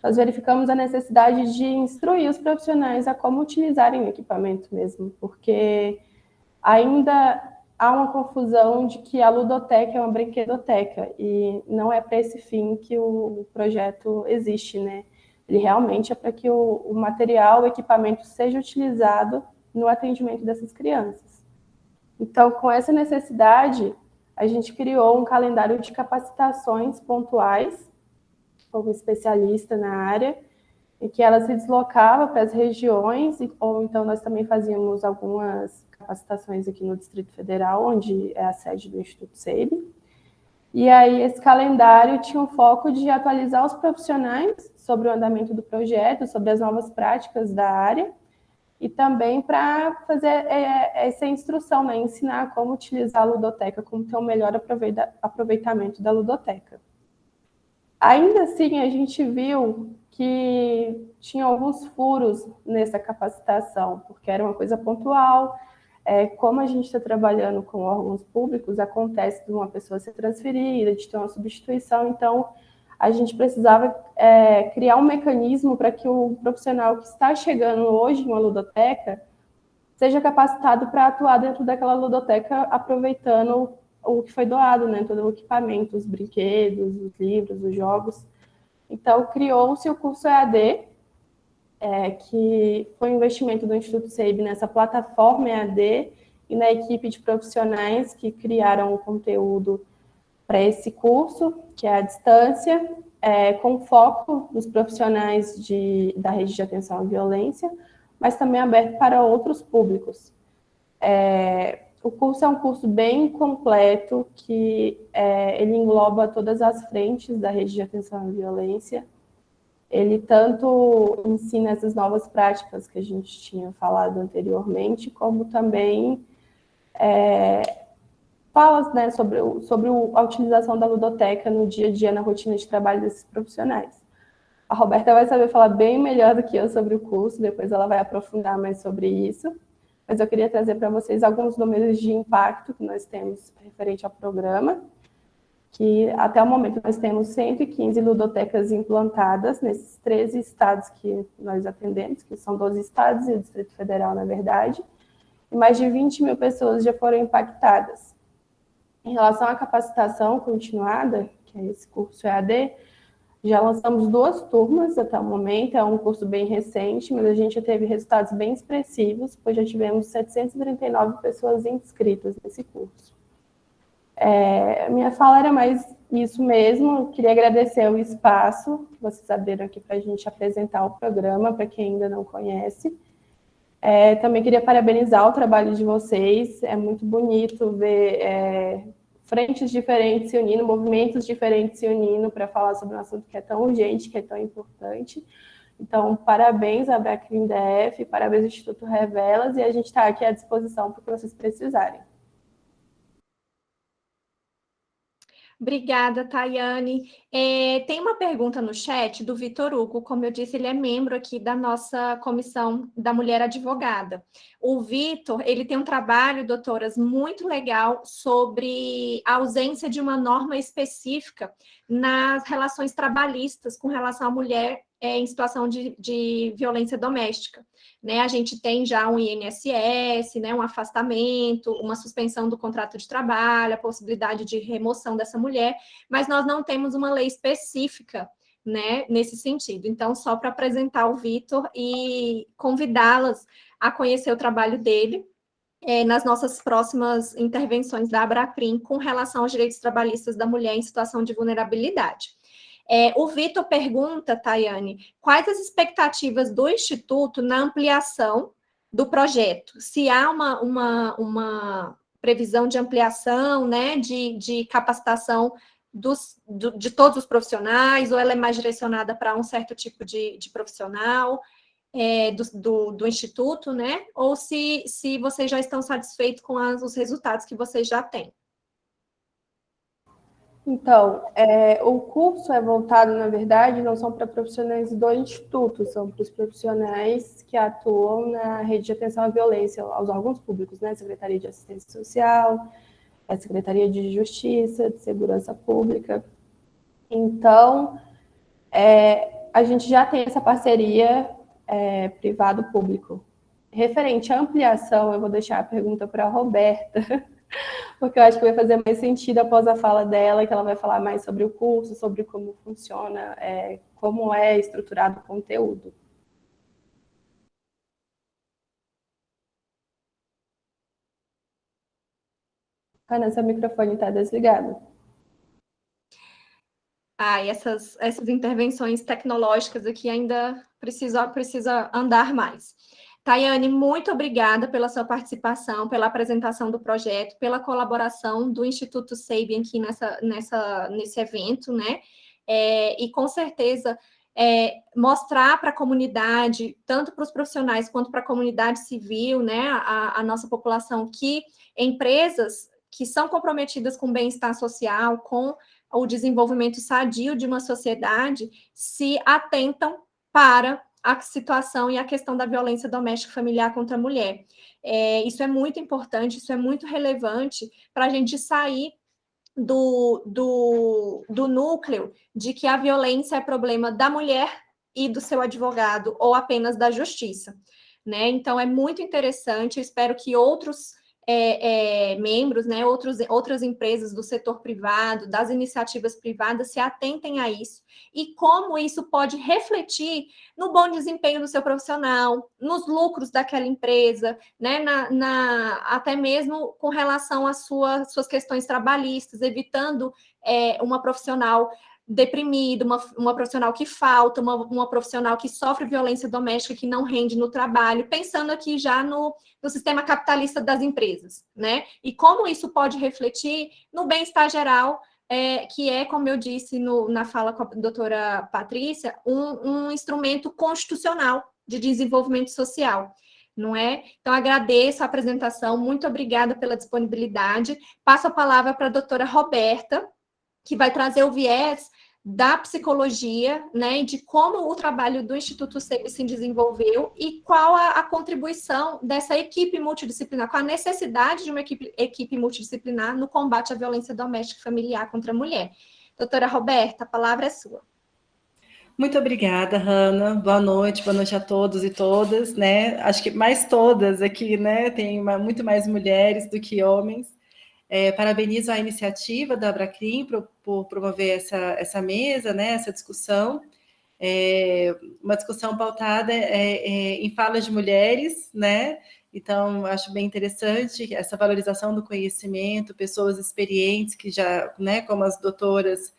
[SPEAKER 6] nós verificamos a necessidade de instruir os profissionais a como utilizarem o equipamento mesmo, porque ainda há uma confusão de que a ludoteca é uma brinquedoteca, e não é para esse fim que o projeto existe, né? Ele realmente é para que o material, o equipamento seja utilizado no atendimento dessas crianças. Então, com essa necessidade, a gente criou um calendário de capacitações pontuais, como especialista na área, em que ela se deslocava para as regiões, ou então nós também fazíamos algumas capacitações aqui no Distrito Federal, onde é a sede do Instituto SEIB. E aí esse calendário tinha um foco de atualizar os profissionais sobre o andamento do projeto, sobre as novas práticas da área, e também para fazer essa instrução, né, ensinar como utilizar a ludoteca, como ter um melhor aproveitamento da ludoteca. Ainda assim, a gente viu que tinha alguns furos nessa capacitação, porque era uma coisa pontual. Como a gente está trabalhando com órgãos públicos, acontece de uma pessoa ser transferida, de ter uma substituição, então a gente precisava criar um mecanismo para que o profissional que está chegando hoje em uma ludoteca seja capacitado para atuar dentro daquela ludoteca, aproveitando o que foi doado, né, todo o equipamento, os brinquedos, os livros, os jogos. Então, criou-se o curso EAD, que foi um investimento do Instituto SEIB nessa plataforma EAD e na equipe de profissionais que criaram o conteúdo para esse curso, que é à distância, com foco nos profissionais da rede de atenção à violência, mas também aberto para outros públicos. O curso é um curso bem completo, que ele engloba todas as frentes da rede de atenção à violência. Ele tanto ensina essas novas práticas que a gente tinha falado anteriormente, como também fala, né, sobre a utilização da ludoteca no dia a dia, na rotina de trabalho desses profissionais. A Roberta vai saber falar bem melhor do que eu sobre o curso, depois ela vai aprofundar mais sobre isso. Mas eu queria trazer para vocês alguns números de impacto que nós temos referente ao programa, que até o momento nós temos 115 ludotecas implantadas nesses 13 estados que nós atendemos, que são 12 estados e o Distrito Federal, na verdade, e mais de 20 mil pessoas já foram impactadas. Em relação à capacitação continuada, que é esse curso EAD, já lançamos 2 turmas até o momento, é um curso bem recente, mas a gente já teve resultados bem expressivos, pois já tivemos 739 pessoas inscritas nesse curso. Minha fala era mais isso mesmo, eu queria agradecer o espaço que vocês abriram aqui para a gente apresentar o programa, para quem ainda não conhece. Também queria parabenizar o trabalho de vocês, é muito bonito ver frentes diferentes se unindo, movimentos diferentes se unindo para falar sobre um assunto que é tão urgente, que é tão importante. Então, parabéns à Abracrim DF, parabéns ao Instituto Revelas, e a gente está aqui à disposição para o que vocês precisarem.
[SPEAKER 1] Obrigada, Tayane. Tem uma pergunta no chat do Vitor Hugo. Como eu disse, ele é membro aqui da nossa comissão da Mulher Advogada. O Vitor, ele tem um trabalho, doutoras, muito legal sobre a ausência de uma norma específica nas relações trabalhistas com relação à mulher em situação de violência doméstica. Né, a gente tem já um INSS, né, um afastamento, uma suspensão do contrato de trabalho, a possibilidade de remoção dessa mulher, mas nós não temos uma lei específica né, nesse sentido. Então, só para apresentar o Vitor e convidá-las a conhecer o trabalho dele nas nossas próximas intervenções da Abracrim com relação aos direitos trabalhistas da mulher em situação de vulnerabilidade. O Vitor pergunta, Tayane, quais as expectativas do Instituto na ampliação do projeto? Se há uma previsão de ampliação, né, de capacitação de todos os profissionais, ou ela é mais direcionada para um certo tipo de profissional do Instituto, né? Ou se vocês já estão satisfeitos com os resultados que vocês já têm.
[SPEAKER 6] Então, o curso é voltado, na verdade, não são para profissionais do Instituto, são para os profissionais que atuam na rede de atenção à violência aos órgãos públicos, né? Secretaria de Assistência Social, a Secretaria de Justiça, de Segurança Pública. Então, a gente já tem essa parceria privado-público. Referente à ampliação, eu vou deixar a pergunta para a Roberta, porque eu acho que vai fazer mais sentido após a fala dela, que ela vai falar mais sobre o curso, sobre como funciona, como é estruturado o conteúdo. Ana, seu microfone está desligado.
[SPEAKER 1] E essas intervenções tecnológicas aqui ainda precisa andar mais. Tayane, muito obrigada pela sua participação, pela apresentação do projeto, pela colaboração do Instituto Sabin aqui nesse evento, né? E com certeza mostrar para a comunidade, tanto para os profissionais quanto para a comunidade civil, né? A nossa população, que empresas que são comprometidas com o bem-estar social, com o desenvolvimento sadio de uma sociedade, se atentam para a situação e a questão da violência doméstica familiar contra a mulher. Isso é muito importante, isso é muito relevante para a gente sair do núcleo de que a violência é problema da mulher e do seu advogado, ou apenas da justiça, né? Então, é muito interessante, eu espero que outros membros, né, outras empresas do setor privado, das iniciativas privadas se atentem a isso, e como isso pode refletir no bom desempenho do seu profissional, nos lucros daquela empresa, né, até mesmo com relação às suas questões trabalhistas, evitando uma profissional deprimida, uma profissional que falta, uma profissional que sofre violência doméstica, que não rende no trabalho, pensando aqui já no sistema capitalista das empresas, né? E como isso pode refletir no bem-estar geral, que é, como eu disse na fala com a doutora Patrícia, um instrumento constitucional de desenvolvimento social, não é? Então, agradeço a apresentação, muito obrigada pela disponibilidade. Passo a palavra para a doutora Roberta, que vai trazer o viés da psicologia, né, de como o trabalho do Instituto Sabin se desenvolveu e qual a contribuição dessa equipe multidisciplinar, qual a necessidade de uma equipe multidisciplinar no combate à violência doméstica e familiar contra a mulher. Doutora Roberta, a palavra é sua.
[SPEAKER 5] Muito obrigada, Hanna. Boa noite a todos e todas, né? Acho que mais todas aqui, né? Tem muito mais mulheres do que homens. Parabenizo a iniciativa da Abracrim por promover essa mesa, né, essa discussão, uma discussão pautada em falas de mulheres, né? Então, acho bem interessante essa valorização do conhecimento, pessoas experientes que já, né, como as doutoras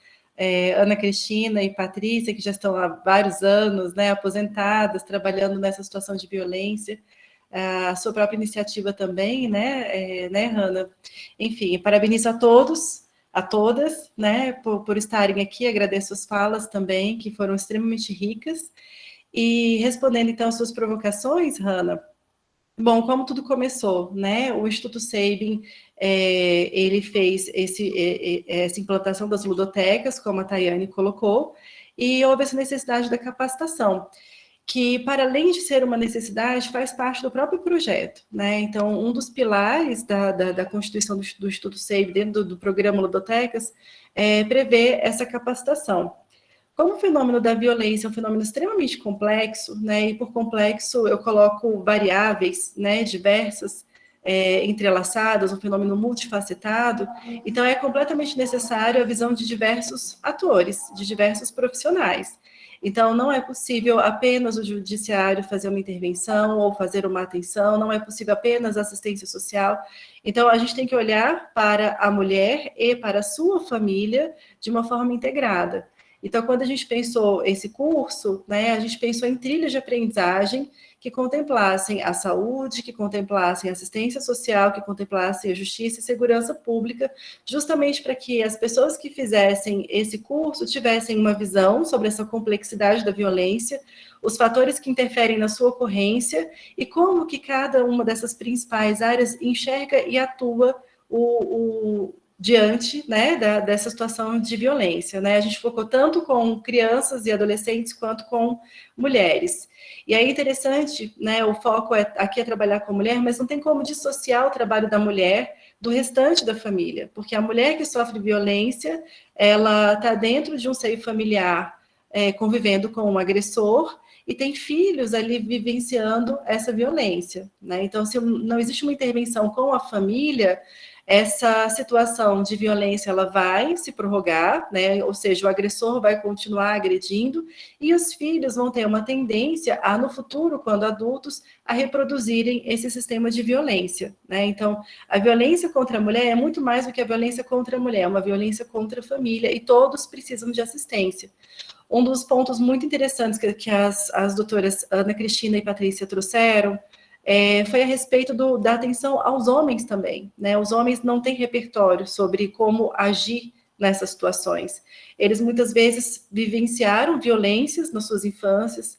[SPEAKER 5] Ana Cristina e Patrícia, que já estão há vários anos, né, aposentadas, trabalhando nessa situação de violência, a sua própria iniciativa também, né, Hanna? Enfim, parabenizo a todos, a todas, né, por estarem aqui, agradeço as falas também, que foram extremamente ricas, e respondendo, então, às suas provocações, Hanna, bom, como tudo começou, né, o Instituto Sabin, ele fez essa implantação das ludotecas, como a Tayane colocou, e houve essa necessidade da capacitação, que, para além de ser uma necessidade, faz parte do próprio projeto, né? Então, um dos pilares da constituição do Instituto Sabin, dentro do programa Ludotecas, prevê essa capacitação. Como o fenômeno da violência é um fenômeno extremamente complexo, né? E por complexo eu coloco variáveis, né, diversas, entrelaçadas, um fenômeno multifacetado. Então, é completamente necessário a visão de diversos atores, de diversos profissionais. Então, não é possível apenas o judiciário fazer uma intervenção ou fazer uma atenção, não é possível apenas assistência social. Então, a gente tem que olhar para a mulher e para a sua família de uma forma integrada. Então, quando a gente pensou esse curso, né, a gente pensou em trilhas de aprendizagem que contemplassem a saúde, que contemplassem a assistência social, que contemplassem a justiça e segurança pública, justamente para que as pessoas que fizessem esse curso tivessem uma visão sobre essa complexidade da violência, os fatores que interferem na sua ocorrência e como que cada uma dessas principais áreas enxerga e atua diante, né, dessa situação de violência, né? A gente focou tanto com crianças e adolescentes quanto com mulheres. E aí é interessante, né, o foco aqui é trabalhar com a mulher, mas não tem como dissociar o trabalho da mulher do restante da família, porque a mulher que sofre violência, ela está dentro de um seio familiar, convivendo com um agressor, e tem filhos ali vivenciando essa violência, né? Então, se não existe uma intervenção com a família, essa situação de violência ela vai se prorrogar, né? Ou seja, o agressor vai continuar agredindo e os filhos vão ter uma tendência a, no futuro, quando adultos, a reproduzirem esse sistema de violência, né? Então, a violência contra a mulher é muito mais do que a violência contra a mulher, é uma violência contra a família e todos precisam de assistência. Um dos pontos muito interessantes que as doutoras Ana Cristina e Patrícia trouxeram foi a respeito da atenção aos homens também, né? Os homens não têm repertório sobre como agir nessas situações. Eles muitas vezes vivenciaram violências nas suas infâncias,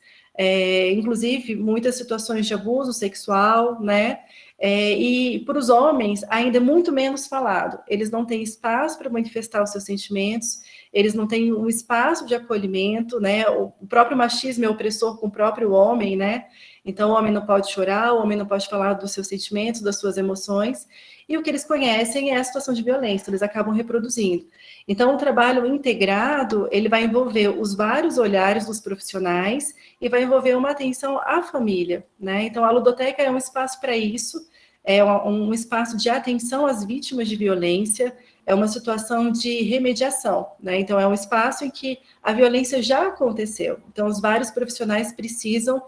[SPEAKER 5] inclusive muitas situações de abuso sexual, né? E para os homens ainda é muito menos falado. Eles não têm espaço para manifestar os seus sentimentos, eles não têm um espaço de acolhimento, né? O próprio machismo é opressor com o próprio homem, né? Então, o homem não pode chorar, o homem não pode falar dos seus sentimentos, das suas emoções, e o que eles conhecem é a situação de violência, eles acabam reproduzindo. Então, o trabalho integrado, ele vai envolver os vários olhares dos profissionais e vai envolver uma atenção à família, né? Então, a ludoteca é um espaço para isso, é um espaço de atenção às vítimas de violência, é uma situação de remediação, né? Então, é um espaço em que a violência já aconteceu. Então, os vários profissionais precisam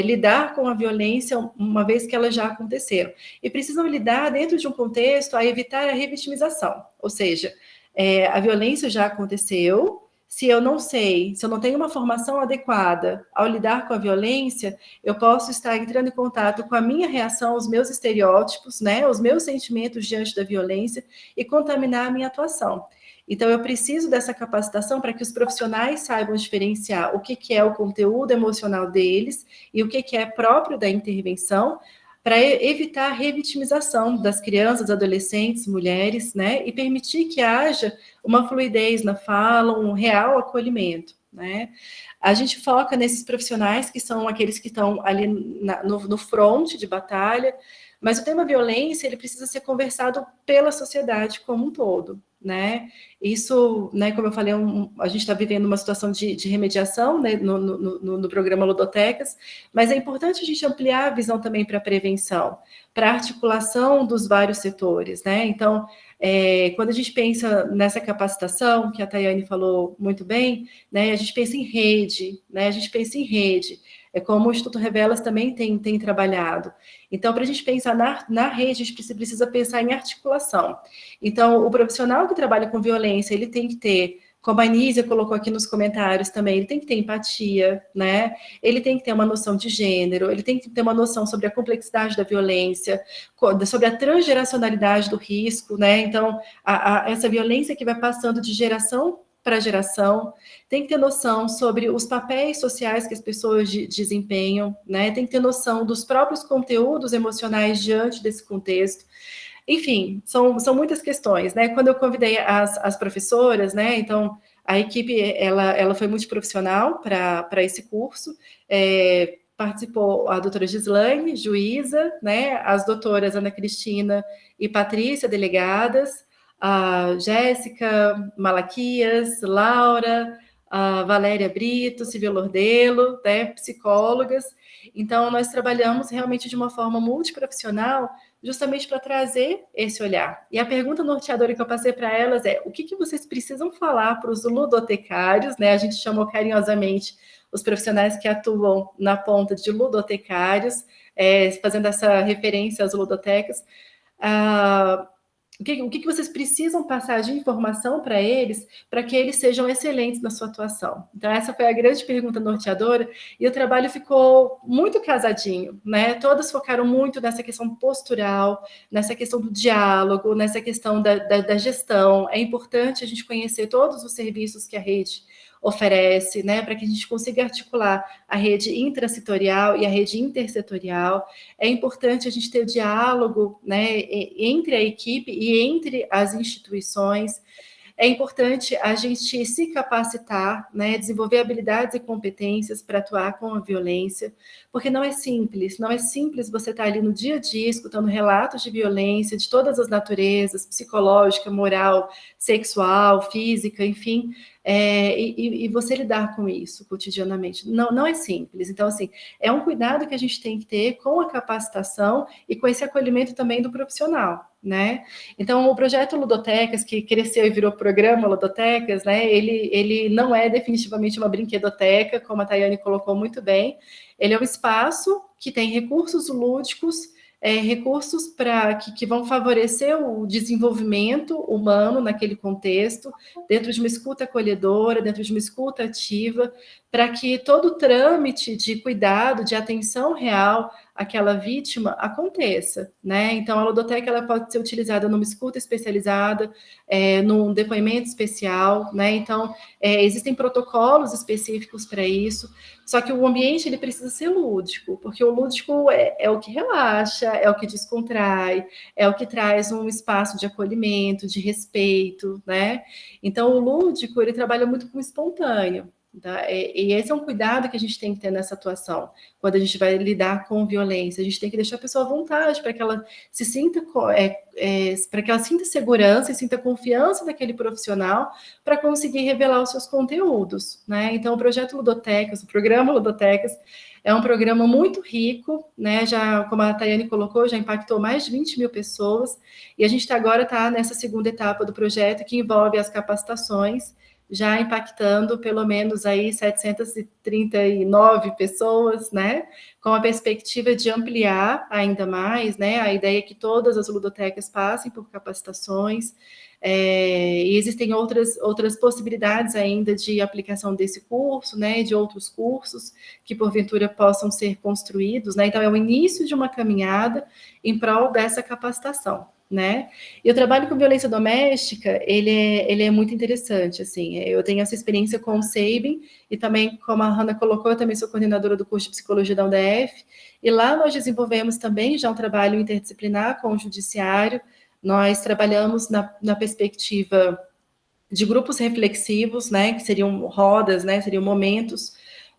[SPEAKER 5] lidar com a violência uma vez que elas já aconteceram. E precisam lidar dentro de um contexto a evitar a revitimização. Ou seja, a violência já aconteceu, se eu não sei, se eu não tenho uma formação adequada ao lidar com a violência, eu posso estar entrando em contato com a minha reação, os meus estereótipos, né, os meus sentimentos diante da violência e contaminar a minha atuação. Então, eu preciso dessa capacitação para que os profissionais saibam diferenciar o que é o conteúdo emocional deles e o que é próprio da intervenção, para evitar a revitimização das crianças, adolescentes, mulheres, né, e permitir que haja uma fluidez na fala, um real acolhimento, né. A gente foca nesses profissionais que são aqueles que estão ali no front de batalha, mas o tema violência, ele precisa ser conversado pela sociedade como um todo, né? Isso, né, como eu falei, a gente está vivendo uma situação de remediação, né, no programa Ludotecas, mas é importante a gente ampliar a visão também para a prevenção, para a articulação dos vários setores, né? Então, quando a gente pensa nessa capacitação, que a Tayane falou muito bem, né, a gente pensa em rede, né? A gente pensa em rede. É como o Instituto Revelas também tem trabalhado. Então, para a gente pensar na rede, a gente precisa pensar em articulação. Então, o profissional que trabalha com violência, ele tem que ter, como a Anísia colocou aqui nos comentários também, ele tem que ter empatia, né? Ele tem que ter uma noção de gênero, ele tem que ter uma noção sobre a complexidade da violência, sobre a transgeracionalidade do risco, né? Então, essa violência que vai passando de geração para geração, tem que ter noção sobre os papéis sociais que as pessoas desempenham, né? Tem que ter noção dos próprios conteúdos emocionais diante desse contexto. Enfim, são muitas questões, né? Quando eu convidei as professoras, né? Então, a equipe, ela foi multiprofissional para esse curso, participou a doutora Gislaine, juíza, né? As doutoras Ana Cristina e Patrícia, delegadas, a Jéssica, Malaquias, Laura, a Valéria Brito, Silvia Lordelo, né, psicólogas. Então, nós trabalhamos realmente de uma forma multiprofissional, justamente para trazer esse olhar. E a pergunta norteadora que eu passei para elas é: o que vocês precisam falar para os ludotecários, né? A gente chamou carinhosamente os profissionais que atuam na ponta de ludotecários, fazendo essa referência às ludotecas. O que vocês precisam passar de informação para eles, para que eles sejam excelentes na sua atuação? Então, essa foi a grande pergunta norteadora, e o trabalho ficou muito casadinho, né? Todas focaram muito nessa questão postural, nessa questão do diálogo, nessa questão da gestão. É importante a gente conhecer todos os serviços que a rede oferece, né, para que a gente consiga articular a rede intrasetorial e a rede intersetorial. É importante a gente ter diálogo, né, entre a equipe e entre as instituições. É importante a gente se capacitar, né, desenvolver habilidades e competências para atuar com a violência, porque não é simples você estar ali no dia a dia escutando relatos de violência de todas as naturezas, psicológica, moral, sexual, física, enfim, e você lidar com isso cotidianamente. Não é simples. Então, assim, é um cuidado que a gente tem que ter com a capacitação e com esse acolhimento também do profissional, né? Então, o projeto Ludotecas, que cresceu e virou programa Ludotecas, né? Ele não é definitivamente uma brinquedoteca, como a Tayane colocou muito bem. Ele é um espaço que tem recursos lúdicos, recursos que vão favorecer o desenvolvimento humano naquele contexto, dentro de uma escuta acolhedora, dentro de uma escuta ativa, para que todo o trâmite de cuidado, de atenção real àquela vítima aconteça, né? Então, a ludoteca ela pode ser utilizada numa escuta especializada, num depoimento especial, né? Então, existem protocolos específicos para isso, só que o ambiente ele precisa ser lúdico, porque o lúdico é o que relaxa, é o que descontrai, é o que traz um espaço de acolhimento, de respeito, né? Então, o lúdico, ele trabalha muito com o espontâneo, tá? E esse é um cuidado que a gente tem que ter nessa atuação, quando a gente vai lidar com violência. A gente tem que deixar a pessoa à vontade para que ela se sinta, para que ela sinta segurança e sinta confiança daquele profissional para conseguir revelar os seus conteúdos, né? Então, o projeto Ludotecas, o programa Ludotecas, é um programa muito rico, né? Já, como a Tayane colocou, já impactou mais de 20 mil pessoas, e a gente agora está nessa segunda etapa do projeto, que envolve as capacitações, já impactando pelo menos aí 739 pessoas, né? Com a perspectiva de ampliar ainda mais, né? A ideia é que todas as ludotecas passem por capacitações, e existem outras possibilidades ainda de aplicação desse curso, né? De outros cursos que porventura possam ser construídos, né? Então, é o início de uma caminhada em prol dessa capacitação, né? E o trabalho com violência doméstica, ele é muito interessante, assim. Eu tenho essa experiência com o SEIBM, e também, como a Hannah colocou, eu também sou coordenadora do curso de Psicologia da UDF, e lá nós desenvolvemos também já um trabalho interdisciplinar com o judiciário. Nós trabalhamos na perspectiva de grupos reflexivos, né, que seriam rodas, né, seriam momentos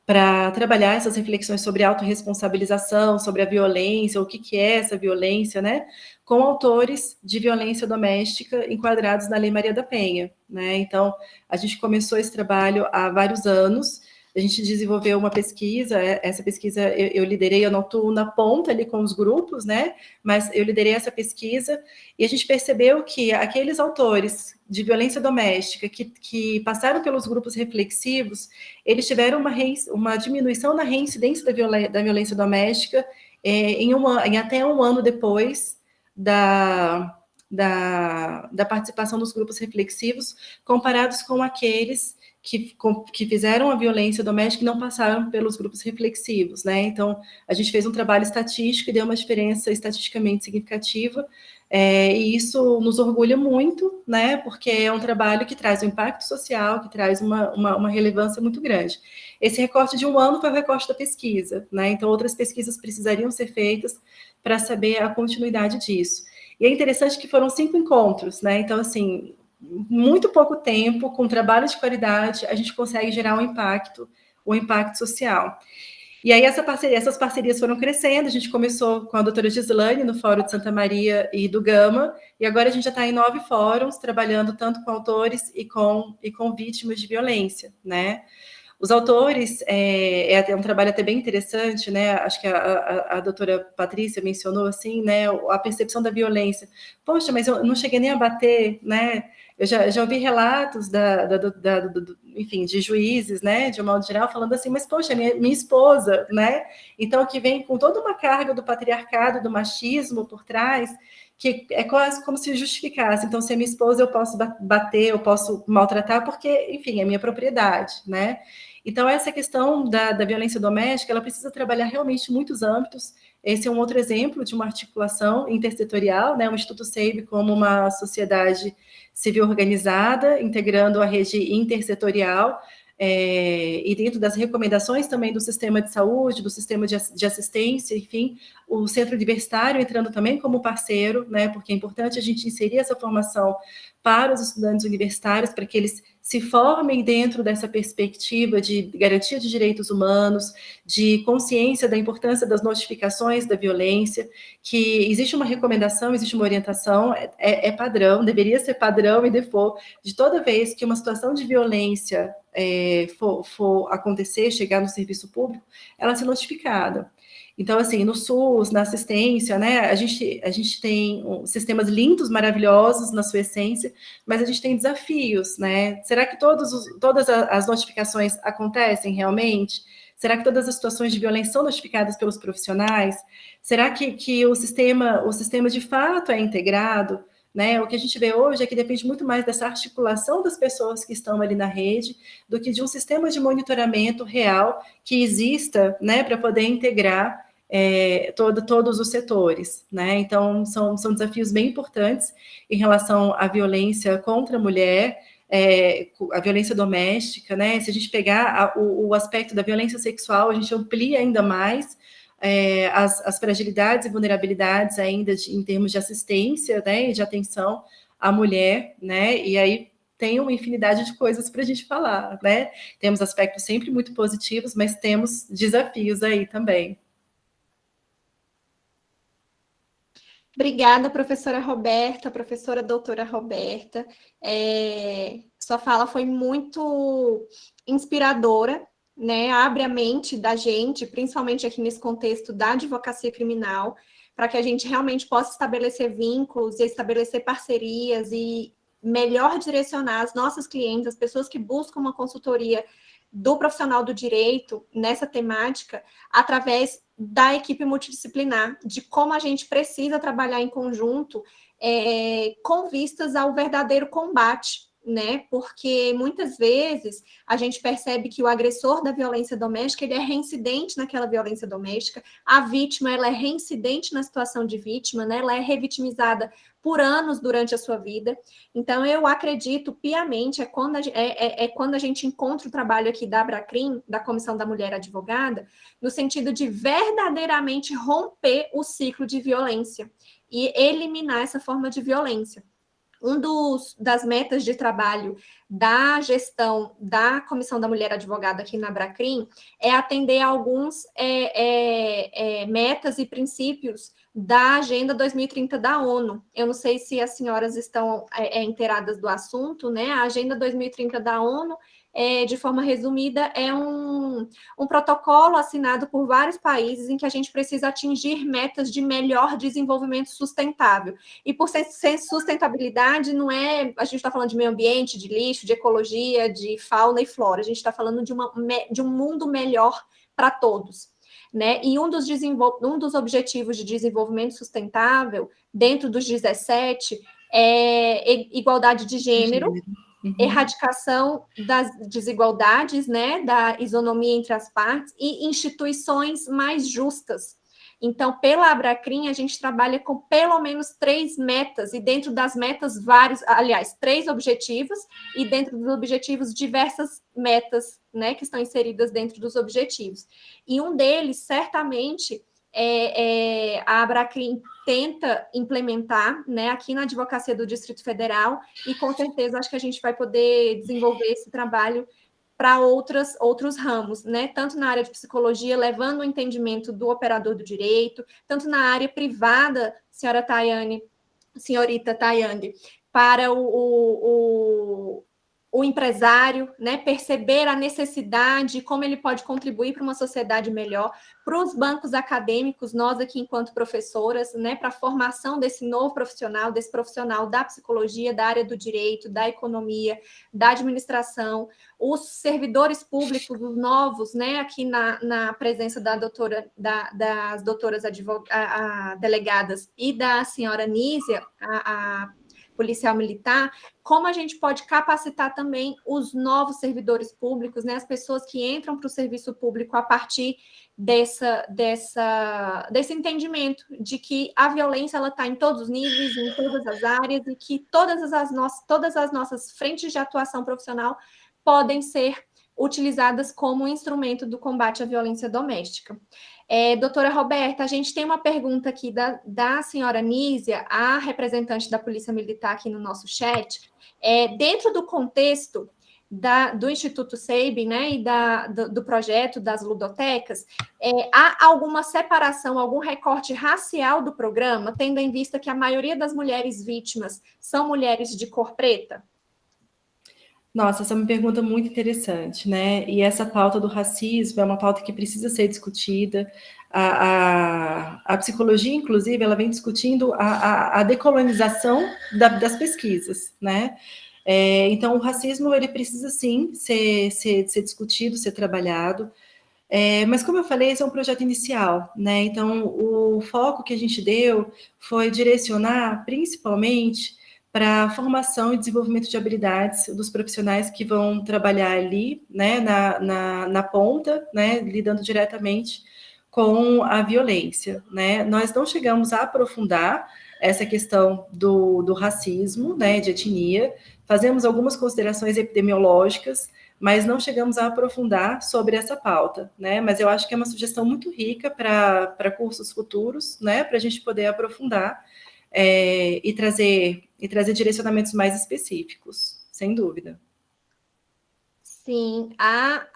[SPEAKER 5] para trabalhar essas reflexões sobre autorresponsabilização, sobre a violência, o que é essa violência, né, com autores de violência doméstica enquadrados na Lei Maria da Penha, né? Então, a gente começou esse trabalho há vários anos. A gente desenvolveu uma pesquisa, essa pesquisa eu liderei, eu não estou na ponta ali com os grupos, né? Mas eu liderei essa pesquisa, e a gente percebeu que aqueles autores de violência doméstica que passaram pelos grupos reflexivos, eles tiveram uma diminuição na reincidência da violência doméstica em até um ano depois da participação dos grupos reflexivos, comparados com aqueles que fizeram a violência doméstica e não passaram pelos grupos reflexivos, né? Então, a gente fez um trabalho estatístico e deu uma diferença estatisticamente significativa, e isso nos orgulha muito, né? Porque é um trabalho que traz um impacto social, que traz uma relevância muito grande. Esse recorte de um ano foi o recorte da pesquisa, né? Então, outras pesquisas precisariam ser feitas para saber a continuidade disso. E é interessante que foram 5 encontros, né? Então, assim, muito pouco tempo, com trabalho de qualidade, a gente consegue gerar um impacto social. E aí essas parcerias foram crescendo, a gente começou com a doutora Gislaine no Fórum de Santa Maria e do Gama, e agora a gente já está em 9 fóruns, trabalhando tanto com autores e com vítimas de violência, né? Os autores, é um trabalho até bem interessante, né? Acho que a doutora Patrícia mencionou, assim, né? A percepção da violência. Poxa, mas eu não cheguei nem a bater, né? Eu já ouvi relatos enfim, de juízes, né, de um modo geral, falando assim, mas, poxa, minha esposa, né, então, que vem com toda uma carga do patriarcado, do machismo por trás, que é quase como se justificasse. Então, se é minha esposa, eu posso bater, eu posso maltratar, porque, enfim, é minha propriedade, né? Então, essa questão da violência doméstica, ela precisa trabalhar realmente em muitos âmbitos. Esse é um outro exemplo de uma articulação intersetorial, né? O Instituto SEIB como uma sociedade civil organizada, integrando a rede intersetorial, e dentro das recomendações também do sistema de saúde, do sistema de assistência, enfim, o centro universitário entrando também como parceiro, né, porque é importante a gente inserir essa formação para os estudantes universitários, para que eles se formem dentro dessa perspectiva de garantia de direitos humanos, de consciência da importância das notificações da violência, que existe uma recomendação, existe uma orientação, é padrão, deveria ser padrão e default, de toda vez que uma situação de violência for acontecer, chegar no serviço público, ela ser notificada. Então, assim, no SUS, na assistência, né, a gente tem sistemas lindos, maravilhosos na sua essência, mas a gente tem desafios, né? Será que todas as notificações acontecem realmente? Será que todas as situações de violência são notificadas pelos profissionais? Será que o sistema de fato é integrado? Né? O que a gente vê hoje é que depende muito mais dessa articulação das pessoas que estão ali na rede do que de um sistema de monitoramento real que exista, né, para poder integrar todos os setores, né? Então, são desafios bem importantes em relação à violência contra a mulher, a violência doméstica, né? Se a gente pegar o aspecto da violência sexual, a gente amplia ainda mais as fragilidades e vulnerabilidades ainda em termos de assistência, né, e de atenção à mulher, né, e aí tem uma infinidade de coisas para a gente falar, né, temos aspectos sempre muito positivos, mas temos desafios aí também.
[SPEAKER 1] Obrigada, professora Roberta, professora doutora Roberta. Sua fala foi muito inspiradora, né? Abre a mente da gente, principalmente aqui nesse contexto da advocacia criminal, para que a gente realmente possa estabelecer vínculos e estabelecer parcerias e melhor direcionar as nossas clientes, as pessoas que buscam uma consultoria do profissional do direito nessa temática, através da equipe multidisciplinar, de como a gente precisa trabalhar em conjunto com vistas ao verdadeiro combate, né? Porque muitas vezes a gente percebe que o agressor da violência doméstica, ele é reincidente naquela violência doméstica, a vítima, ela é reincidente na situação de vítima, né? Ela é revitimizada por anos durante a sua vida. Então, eu acredito piamente, quando a gente encontra o trabalho aqui da Abracrim, da Comissão da Mulher Advogada, no sentido de verdadeiramente romper o ciclo de violência e eliminar essa forma de violência. Das metas de trabalho da gestão da Comissão da Mulher Advogada aqui na Abracrim é atender a alguns metas e princípios da Agenda 2030 da ONU. Eu não sei se as senhoras estão inteiradas do assunto, né? A Agenda 2030 da ONU, de forma resumida, é um protocolo assinado por vários países em que a gente precisa atingir metas de melhor desenvolvimento sustentável. E por ser sustentabilidade, não é... A gente está falando de meio ambiente, de lixo, de ecologia, de fauna e flora. A gente está falando de um mundo melhor para todos, né? E um dos objetivos de desenvolvimento sustentável, dentro dos 17, é igualdade de gênero, erradicação das desigualdades, né, da isonomia entre as partes e instituições mais justas. Então, pela Abracrim, a gente trabalha com pelo menos 3 metas, e dentro das metas, 3 objetivos, e dentro dos objetivos, diversas metas, né, que estão inseridas dentro dos objetivos. E um deles, certamente, a Abracrim tenta implementar, né, aqui na Advocacia do Distrito Federal, e com certeza acho que a gente vai poder desenvolver esse trabalho para outros ramos, né? Tanto na área de psicologia, levando o entendimento do operador do direito, tanto na área privada, senhorita Tayane, para o empresário, né, perceber a necessidade, como ele pode contribuir para uma sociedade melhor, para os bancos acadêmicos, nós aqui enquanto professoras, né, para a formação desse novo profissional, desse profissional da psicologia, da área do direito, da economia, da administração, os servidores públicos, os novos, né, aqui na presença das doutoras delegadas e da senhora Nízia, a policial militar, como a gente pode capacitar também os novos servidores públicos, né, as pessoas que entram para o serviço público a partir desse entendimento de que a violência ela está em todos os níveis, em todas as áreas, e que todas as nossas frentes de atuação profissional podem ser utilizadas como instrumento do combate à violência doméstica. Doutora Roberta, a gente tem uma pergunta aqui da senhora Nízia, a representante da Polícia Militar aqui no nosso chat. Dentro do contexto do Instituto SEIB, né, e do projeto das ludotecas, há alguma separação, algum recorte racial do programa, tendo em vista que a maioria das mulheres vítimas são mulheres de cor preta?
[SPEAKER 5] Nossa, essa é uma pergunta muito interessante, né? E essa pauta do racismo é uma pauta que precisa ser discutida. A psicologia, inclusive, ela vem discutindo a decolonização das pesquisas, né? Então, o racismo, ele precisa, sim, ser discutido, ser trabalhado. Mas, como eu falei, esse é um projeto inicial, né? Então, o foco que a gente deu foi direcionar, principalmente, para a formação e desenvolvimento de habilidades dos profissionais que vão trabalhar ali, né, na ponta, né, lidando diretamente com a violência, né. Nós não chegamos a aprofundar essa questão do racismo, né, de etnia, fazemos algumas considerações epidemiológicas, mas não chegamos a aprofundar sobre essa pauta, né, mas eu acho que é uma sugestão muito rica para cursos futuros, né, para a gente poder aprofundar e trazer direcionamentos mais específicos, sem dúvida.
[SPEAKER 1] Sim, a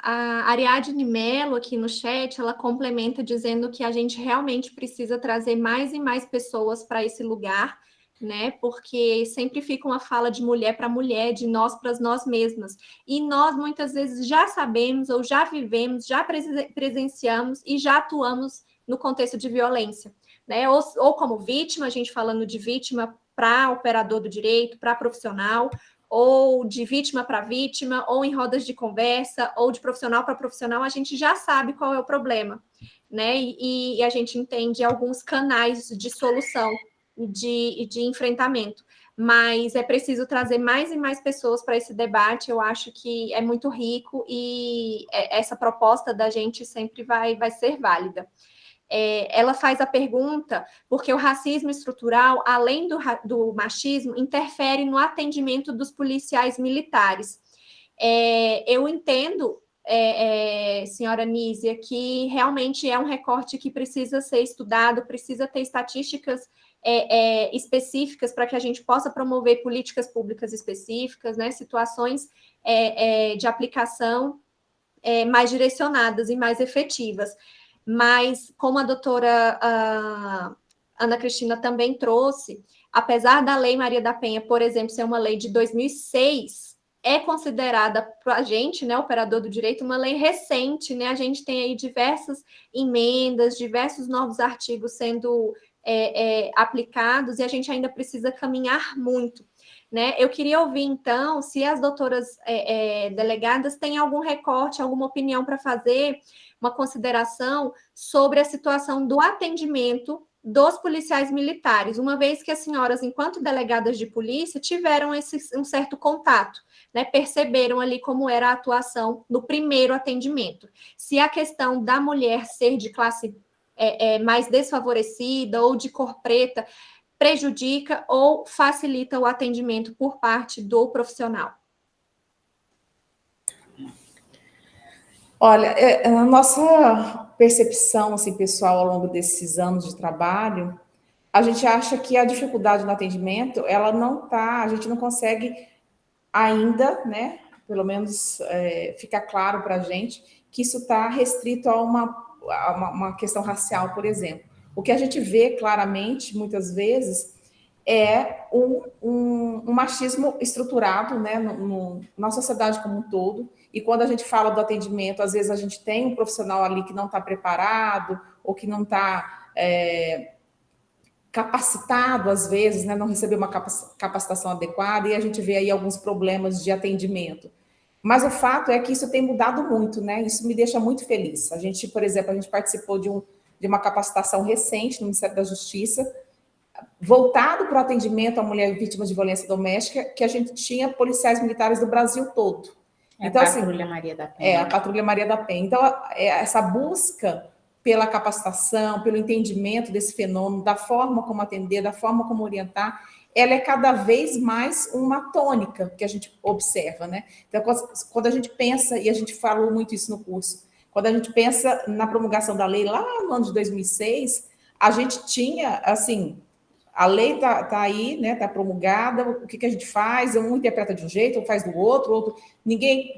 [SPEAKER 1] Ariadne Mello aqui no chat, ela complementa dizendo que a gente realmente precisa trazer mais e mais pessoas para esse lugar, né? Porque sempre fica uma fala de mulher para mulher, de nós para nós mesmas. E nós muitas vezes já sabemos, ou já vivemos, já presenciamos e já atuamos no contexto de violência, né? Ou como vítima, a gente falando de vítima para operador do direito, para profissional, ou de vítima para vítima, ou em rodas de conversa, ou de profissional para profissional, a gente já sabe qual é o problema, né? E a gente entende alguns canais de solução e de enfrentamento. Mas é preciso trazer mais e mais pessoas para esse debate, eu acho que é muito rico e essa proposta da gente sempre vai ser válida. Ela faz a pergunta porque o racismo estrutural, além do machismo, interfere no atendimento dos policiais militares. Eu entendo, senhora Nízia, que realmente é um recorte que precisa ser estudado, precisa ter estatísticas específicas para que a gente possa promover políticas públicas específicas, né, situações de aplicação mais direcionadas e mais efetivas. Mas, como a doutora Ana Cristina também trouxe, apesar da Lei Maria da Penha, por exemplo, ser uma lei de 2006, é considerada para a gente, né, operador do direito, uma lei recente, né? A gente tem aí diversas emendas, diversos novos artigos sendo aplicados, e a gente ainda precisa caminhar muito, né? Eu queria ouvir, então, se as doutoras delegadas têm algum recorte, alguma opinião para fazer, uma consideração sobre a situação do atendimento dos policiais militares, uma vez que as senhoras, enquanto delegadas de polícia, tiveram um certo contato, né? Perceberam ali como era a atuação no primeiro atendimento. Se a questão da mulher ser de classe mais desfavorecida ou de cor preta prejudica ou facilita o atendimento por parte do profissional.
[SPEAKER 3] Olha, a nossa percepção, assim, pessoal, ao longo desses anos de trabalho, a gente acha que a dificuldade no atendimento, ela não está, a gente não consegue ainda, né, pelo menos fica claro para a gente, que isso está restrito a uma questão racial, por exemplo. O que a gente vê claramente, muitas vezes, é um machismo estruturado, né, na sociedade como um todo. E quando a gente fala do atendimento, às vezes a gente tem um profissional ali que não está preparado ou que não está capacitado, às vezes, né, não recebeu uma capacitação adequada, e a gente vê aí alguns problemas de atendimento. Mas o fato é que isso tem mudado muito, né? Isso me deixa muito feliz. A gente, por exemplo, a gente participou de uma capacitação recente no Ministério da Justiça, voltado para o atendimento à mulher vítima de violência doméstica, que a gente tinha policiais militares do Brasil todo.
[SPEAKER 4] Então, a Patrulha Maria da Penha.
[SPEAKER 3] A Patrulha Maria da Penha. Então, essa busca pela capacitação, pelo entendimento desse fenômeno, da forma como atender, da forma como orientar, ela é cada vez mais uma tônica que a gente observa, né? Então, quando a gente pensa, e a gente falou muito isso no curso, quando a gente pensa na promulgação da lei lá no ano de 2006, a gente tinha, assim, a lei está aí, né? Está promulgada, o que a gente faz? Um interpreta de um jeito, um faz do outro,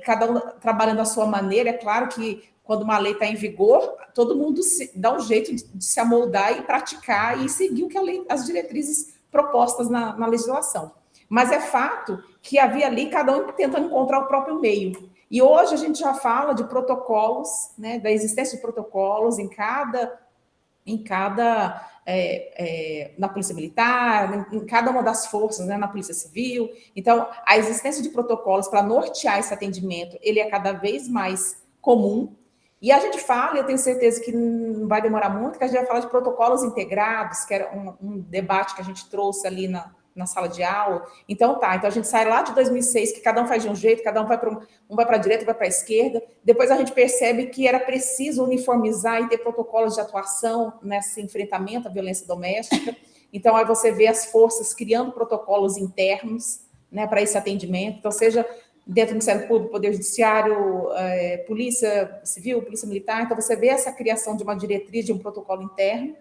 [SPEAKER 3] cada um trabalhando à sua maneira. É claro que quando uma lei está em vigor, todo mundo dá um jeito de se amoldar e praticar e seguir as diretrizes propostas na legislação. Mas é fato que havia ali cada um tentando encontrar o próprio meio. E hoje a gente já fala de protocolos, né, da existência de protocolos na Polícia Militar, em cada uma das forças, né, na Polícia Civil. Então, a existência de protocolos para nortear esse atendimento, ele é cada vez mais comum. E a gente fala, eu tenho certeza que não vai demorar muito, que a gente vai falar de protocolos integrados, que era um debate que a gente trouxe ali na sala de aula. Então a gente sai lá de 2006, que cada um faz de um jeito, cada um vai para a direita, vai para a esquerda. Depois a gente percebe que era preciso uniformizar e ter protocolos de atuação nesse enfrentamento à violência doméstica. Então aí você vê as forças criando protocolos internos, né, para esse atendimento. Então, seja dentro do Ministério Público, Poder Judiciário, Polícia Civil, Polícia Militar. Então, você vê essa criação de uma diretriz, de um protocolo interno,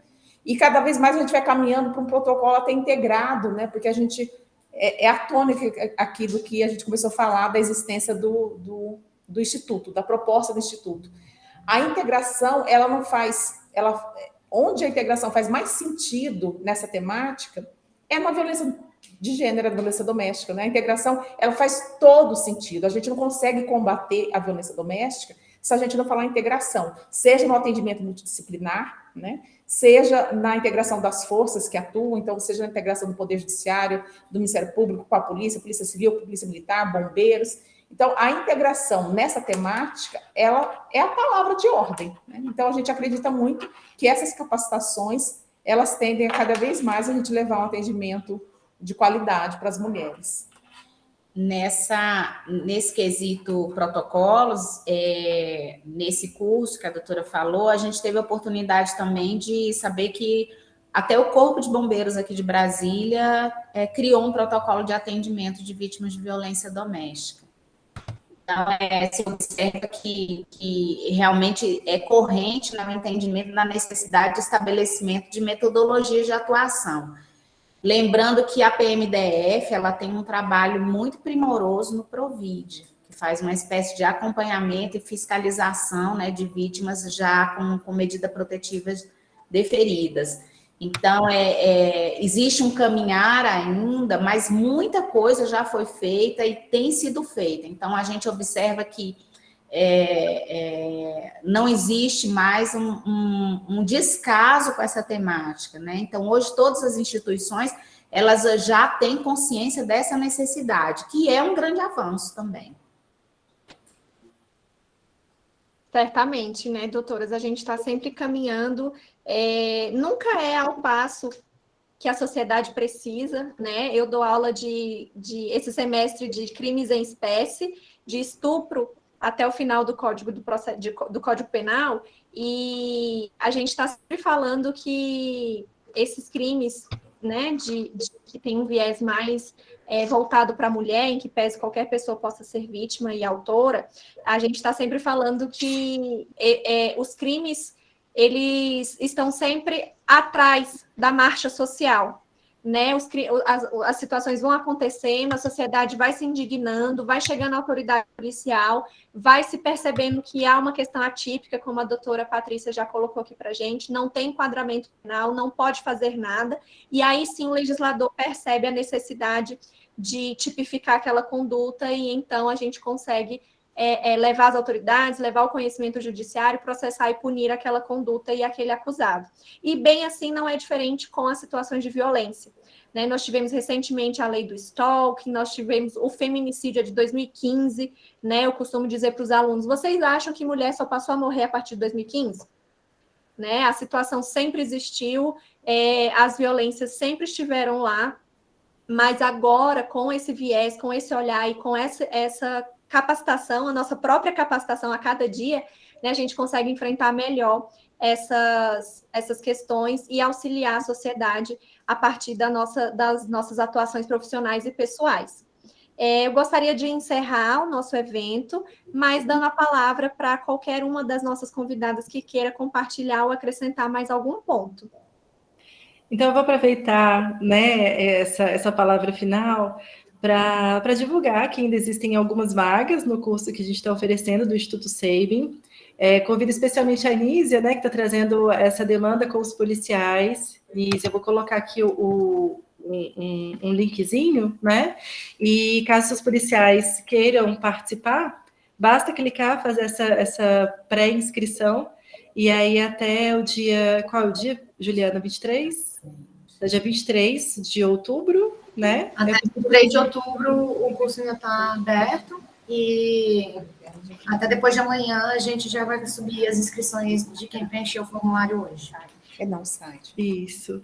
[SPEAKER 3] e cada vez mais a gente vai caminhando para um protocolo até integrado, né? Porque a gente a tônica aqui do que a gente começou a falar da existência do Instituto, da proposta do Instituto. A integração, onde a integração faz mais sentido nessa temática é na violência de gênero, a violência doméstica, né? A integração, ela faz todo sentido. A gente não consegue combater a violência doméstica se a gente não falar em integração, seja no atendimento multidisciplinar, né? Seja na integração das forças que atuam, então, seja na integração do Poder Judiciário, do Ministério Público com a Polícia Civil, Polícia Militar, bombeiros. Então, a integração nessa temática, ela é a palavra de ordem, né? Então, a gente acredita muito que essas capacitações, elas tendem a cada vez mais a gente levar um atendimento de qualidade para as mulheres.
[SPEAKER 4] Nesse quesito protocolos, nesse curso que a doutora falou, a gente teve a oportunidade também de saber que até o Corpo de Bombeiros aqui de Brasília criou um protocolo de atendimento de vítimas de violência doméstica. Então, se observa que realmente é corrente no entendimento da necessidade de estabelecimento de metodologias de atuação. Lembrando que a PMDF, ela tem um trabalho muito primoroso no Provid, que faz uma espécie de acompanhamento e fiscalização, né, de vítimas já com medidas protetivas deferidas. Então, existe um caminhar ainda, mas muita coisa já foi feita e tem sido feita. Então, a gente observa que não existe mais um descaso com essa temática, né? Então, hoje, todas as instituições, elas já têm consciência dessa necessidade, que é um grande avanço também.
[SPEAKER 1] Certamente, né, doutoras? A gente está sempre caminhando, nunca é ao passo que a sociedade precisa, né? Eu dou aula esse semestre de crimes em espécie, de estupro, até o final do Código do Código Penal, e a gente está sempre falando que esses crimes, né, que tem um viés mais voltado para a mulher, em que pese qualquer pessoa possa ser vítima e autora, a gente está sempre falando que os crimes, eles estão sempre atrás da marcha social. né? As situações vão acontecendo, a sociedade vai se indignando, vai chegando à autoridade policial, vai se percebendo que há uma questão atípica, como a doutora Patrícia já colocou aqui para a gente, não tem enquadramento penal, não pode fazer nada, e aí sim o legislador percebe a necessidade de tipificar aquela conduta, e então a gente consegue levar as autoridades, levar o conhecimento judiciário, processar e punir aquela conduta e aquele acusado. E bem assim não é diferente com as situações de violência, né? Nós tivemos recentemente a lei do stalking, nós tivemos o feminicídio de 2015, né? Eu costumo dizer para os alunos, vocês acham que mulher só passou a morrer a partir de 2015? Né? A situação sempre existiu, as violências sempre estiveram lá, mas agora, com esse viés, com esse olhar e com essa capacitação, a nossa própria capacitação a cada dia, né, a gente consegue enfrentar melhor essas questões e auxiliar a sociedade a partir das nossas atuações profissionais e pessoais. Eu gostaria de encerrar o nosso evento, mas dando a palavra para qualquer uma das nossas convidadas que queira compartilhar ou acrescentar mais algum ponto.
[SPEAKER 5] Então, eu vou aproveitar, né, essa palavra final para divulgar que ainda existem algumas vagas no curso que a gente está oferecendo do Instituto Sabin. Convido especialmente a Anísia, né, que está trazendo essa demanda com os policiais. Anísia, eu vou colocar aqui um linkzinho, né? E caso os policiais queiram participar, basta clicar, fazer essa pré-inscrição, e aí até o dia... Qual é o dia, Juliana? 23? Dia 23 de outubro, né?
[SPEAKER 7] Até 23 de outubro o curso ainda está aberto e até depois de amanhã a gente já vai subir as inscrições de quem preencheu o formulário hoje.
[SPEAKER 3] É no site.
[SPEAKER 5] Isso.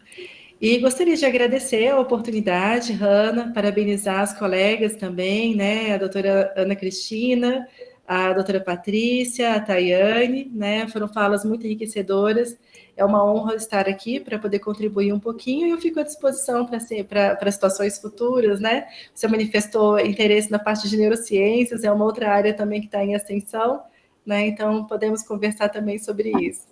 [SPEAKER 5] E gostaria de agradecer a oportunidade, Hanna, parabenizar as colegas também, né? A doutora Ana Cristina, a doutora Patrícia, a Tayane, né? Foram falas muito enriquecedoras. É uma honra estar aqui para poder contribuir um pouquinho e eu fico à disposição para situações futuras, né? Você manifestou interesse na parte de neurociências, é uma outra área também que está em ascensão, né? Então, podemos conversar também sobre isso.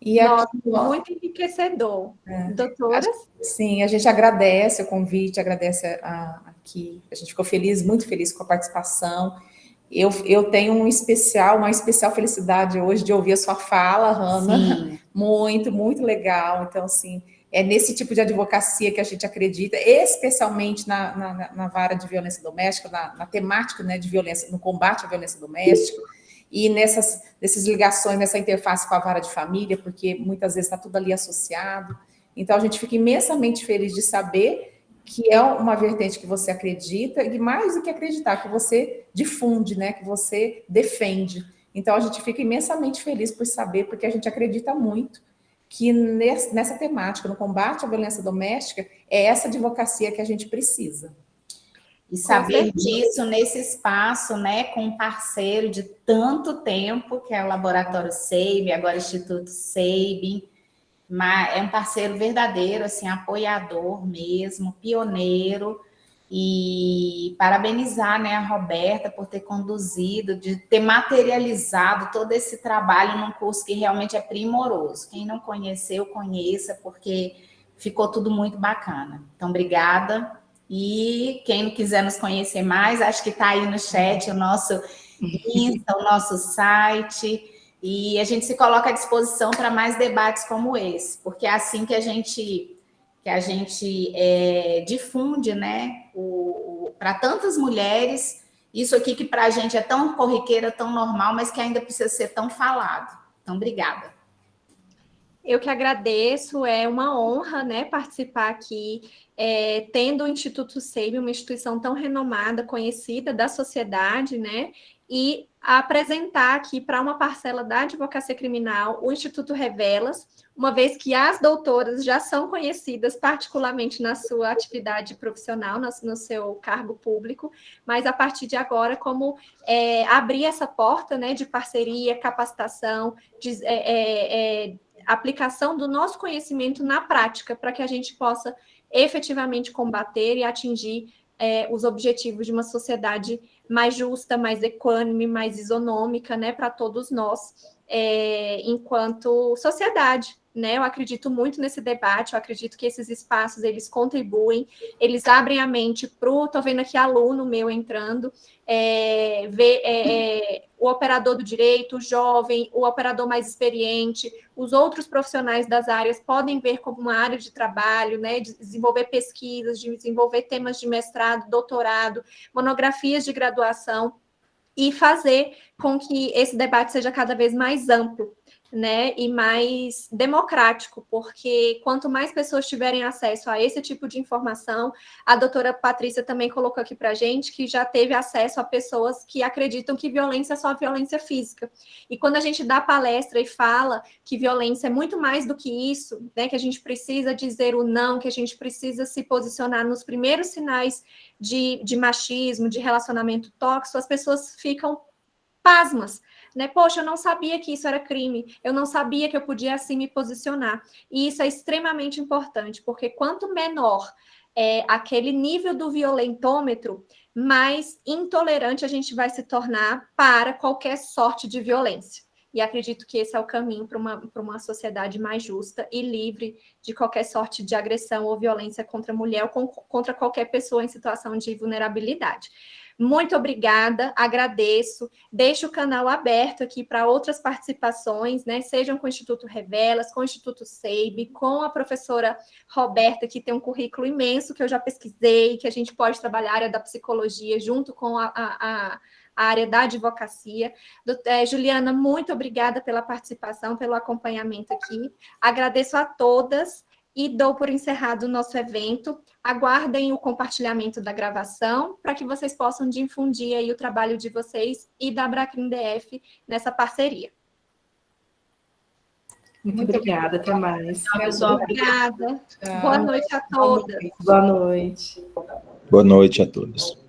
[SPEAKER 3] E aqui,
[SPEAKER 1] muito enriquecedor. Doutora?
[SPEAKER 3] Sim, a gente agradece o convite, agradece aqui. A gente ficou feliz, muito feliz com a participação. Eu tenho uma especial felicidade hoje de ouvir a sua fala, Hanna. Muito, muito legal. Então, assim, é nesse tipo de advocacia que a gente acredita, especialmente na vara de violência doméstica, na temática, né, de violência, no combate à violência doméstica, e nessas ligações, nessa interface com a vara de família, porque muitas vezes está tudo ali associado. Então, a gente fica imensamente feliz de saber que é uma vertente que você acredita, e mais do que acreditar, que você difunde, né? Que você defende. Então, a gente fica imensamente feliz por saber, porque a gente acredita muito que nessa temática, no combate à violência doméstica, é essa advocacia que a gente precisa.
[SPEAKER 4] E saber disso nesse espaço, né, com um parceiro de tanto tempo, que é o Laboratório Sabin, agora Instituto Sabin, é um parceiro verdadeiro, assim, apoiador mesmo, pioneiro, e parabenizar, né, a Roberta por ter conduzido, de ter materializado todo esse trabalho num curso que realmente é primoroso. Quem não conheceu, conheça, porque ficou tudo muito bacana. Então, obrigada. E quem não quiser nos conhecer mais, acho que está aí no chat o nosso Insta, o nosso site, e a gente se coloca à disposição para mais debates como esse, porque é assim que a gente difunde, né, para tantas mulheres, isso aqui que para a gente é tão corriqueira, tão normal, mas que ainda precisa ser tão falado. Então, obrigada.
[SPEAKER 1] Eu que agradeço, é uma honra, né, participar aqui, tendo o Instituto Sabin, uma instituição tão renomada, conhecida da sociedade, né, e apresentar aqui para uma parcela da advocacia criminal o Instituto Revelas, uma vez que as doutoras já são conhecidas particularmente na sua atividade profissional, no seu cargo público, mas a partir de agora, como abrir essa porta, né, de parceria, capacitação, aplicação do nosso conhecimento na prática, para que a gente possa efetivamente combater e atingir os objetivos de uma sociedade mais justa, mais equânime, mais isonômica, né, para todos nós, enquanto sociedade, né? Eu acredito muito nesse debate, eu acredito que esses espaços, eles contribuem, eles abrem a mente para o... Estou vendo aqui aluno meu entrando, o operador do direito, o jovem, o operador mais experiente, os outros profissionais das áreas podem ver como uma área de trabalho, né? De desenvolver pesquisas, de desenvolver temas de mestrado, doutorado, monografias de graduação, e fazer com que esse debate seja cada vez mais amplo, né, e mais democrático, porque quanto mais pessoas tiverem acesso a esse tipo de informação, a doutora Patrícia também colocou aqui para a gente que já teve acesso a pessoas que acreditam que violência é só violência física, e quando a gente dá palestra e fala que violência é muito mais do que isso, né, que a gente precisa dizer o não, que a gente precisa se posicionar nos primeiros sinais de machismo, de relacionamento tóxico, as pessoas ficam pasmas, né? Poxa, eu não sabia que isso era crime, eu não sabia que eu podia assim me posicionar. E isso é extremamente importante, porque quanto menor aquele nível do violentômetro, mais intolerante a gente vai se tornar para qualquer sorte de violência. E acredito que esse é o caminho para uma sociedade mais justa e livre de qualquer sorte de agressão ou violência contra a mulher ou contra qualquer pessoa em situação de vulnerabilidade. Muito obrigada, agradeço. Deixo o canal aberto aqui para outras participações, né? Sejam com o Instituto Revelas, com o Instituto SEIB, com a professora Roberta, que tem um currículo imenso que eu já pesquisei, que a gente pode trabalhar a área da psicologia junto com a área da advocacia. Juliana, muito obrigada pela participação, pelo acompanhamento aqui. Agradeço a todas e dou por encerrado o nosso evento. Aguardem o compartilhamento da gravação para que vocês possam difundir aí o trabalho de vocês e da Bracrim DF nessa parceria.
[SPEAKER 5] Muito obrigada, até mais.
[SPEAKER 1] Pessoal, obrigada. Boa noite a todas.
[SPEAKER 5] Boa noite.
[SPEAKER 8] Boa noite a todos.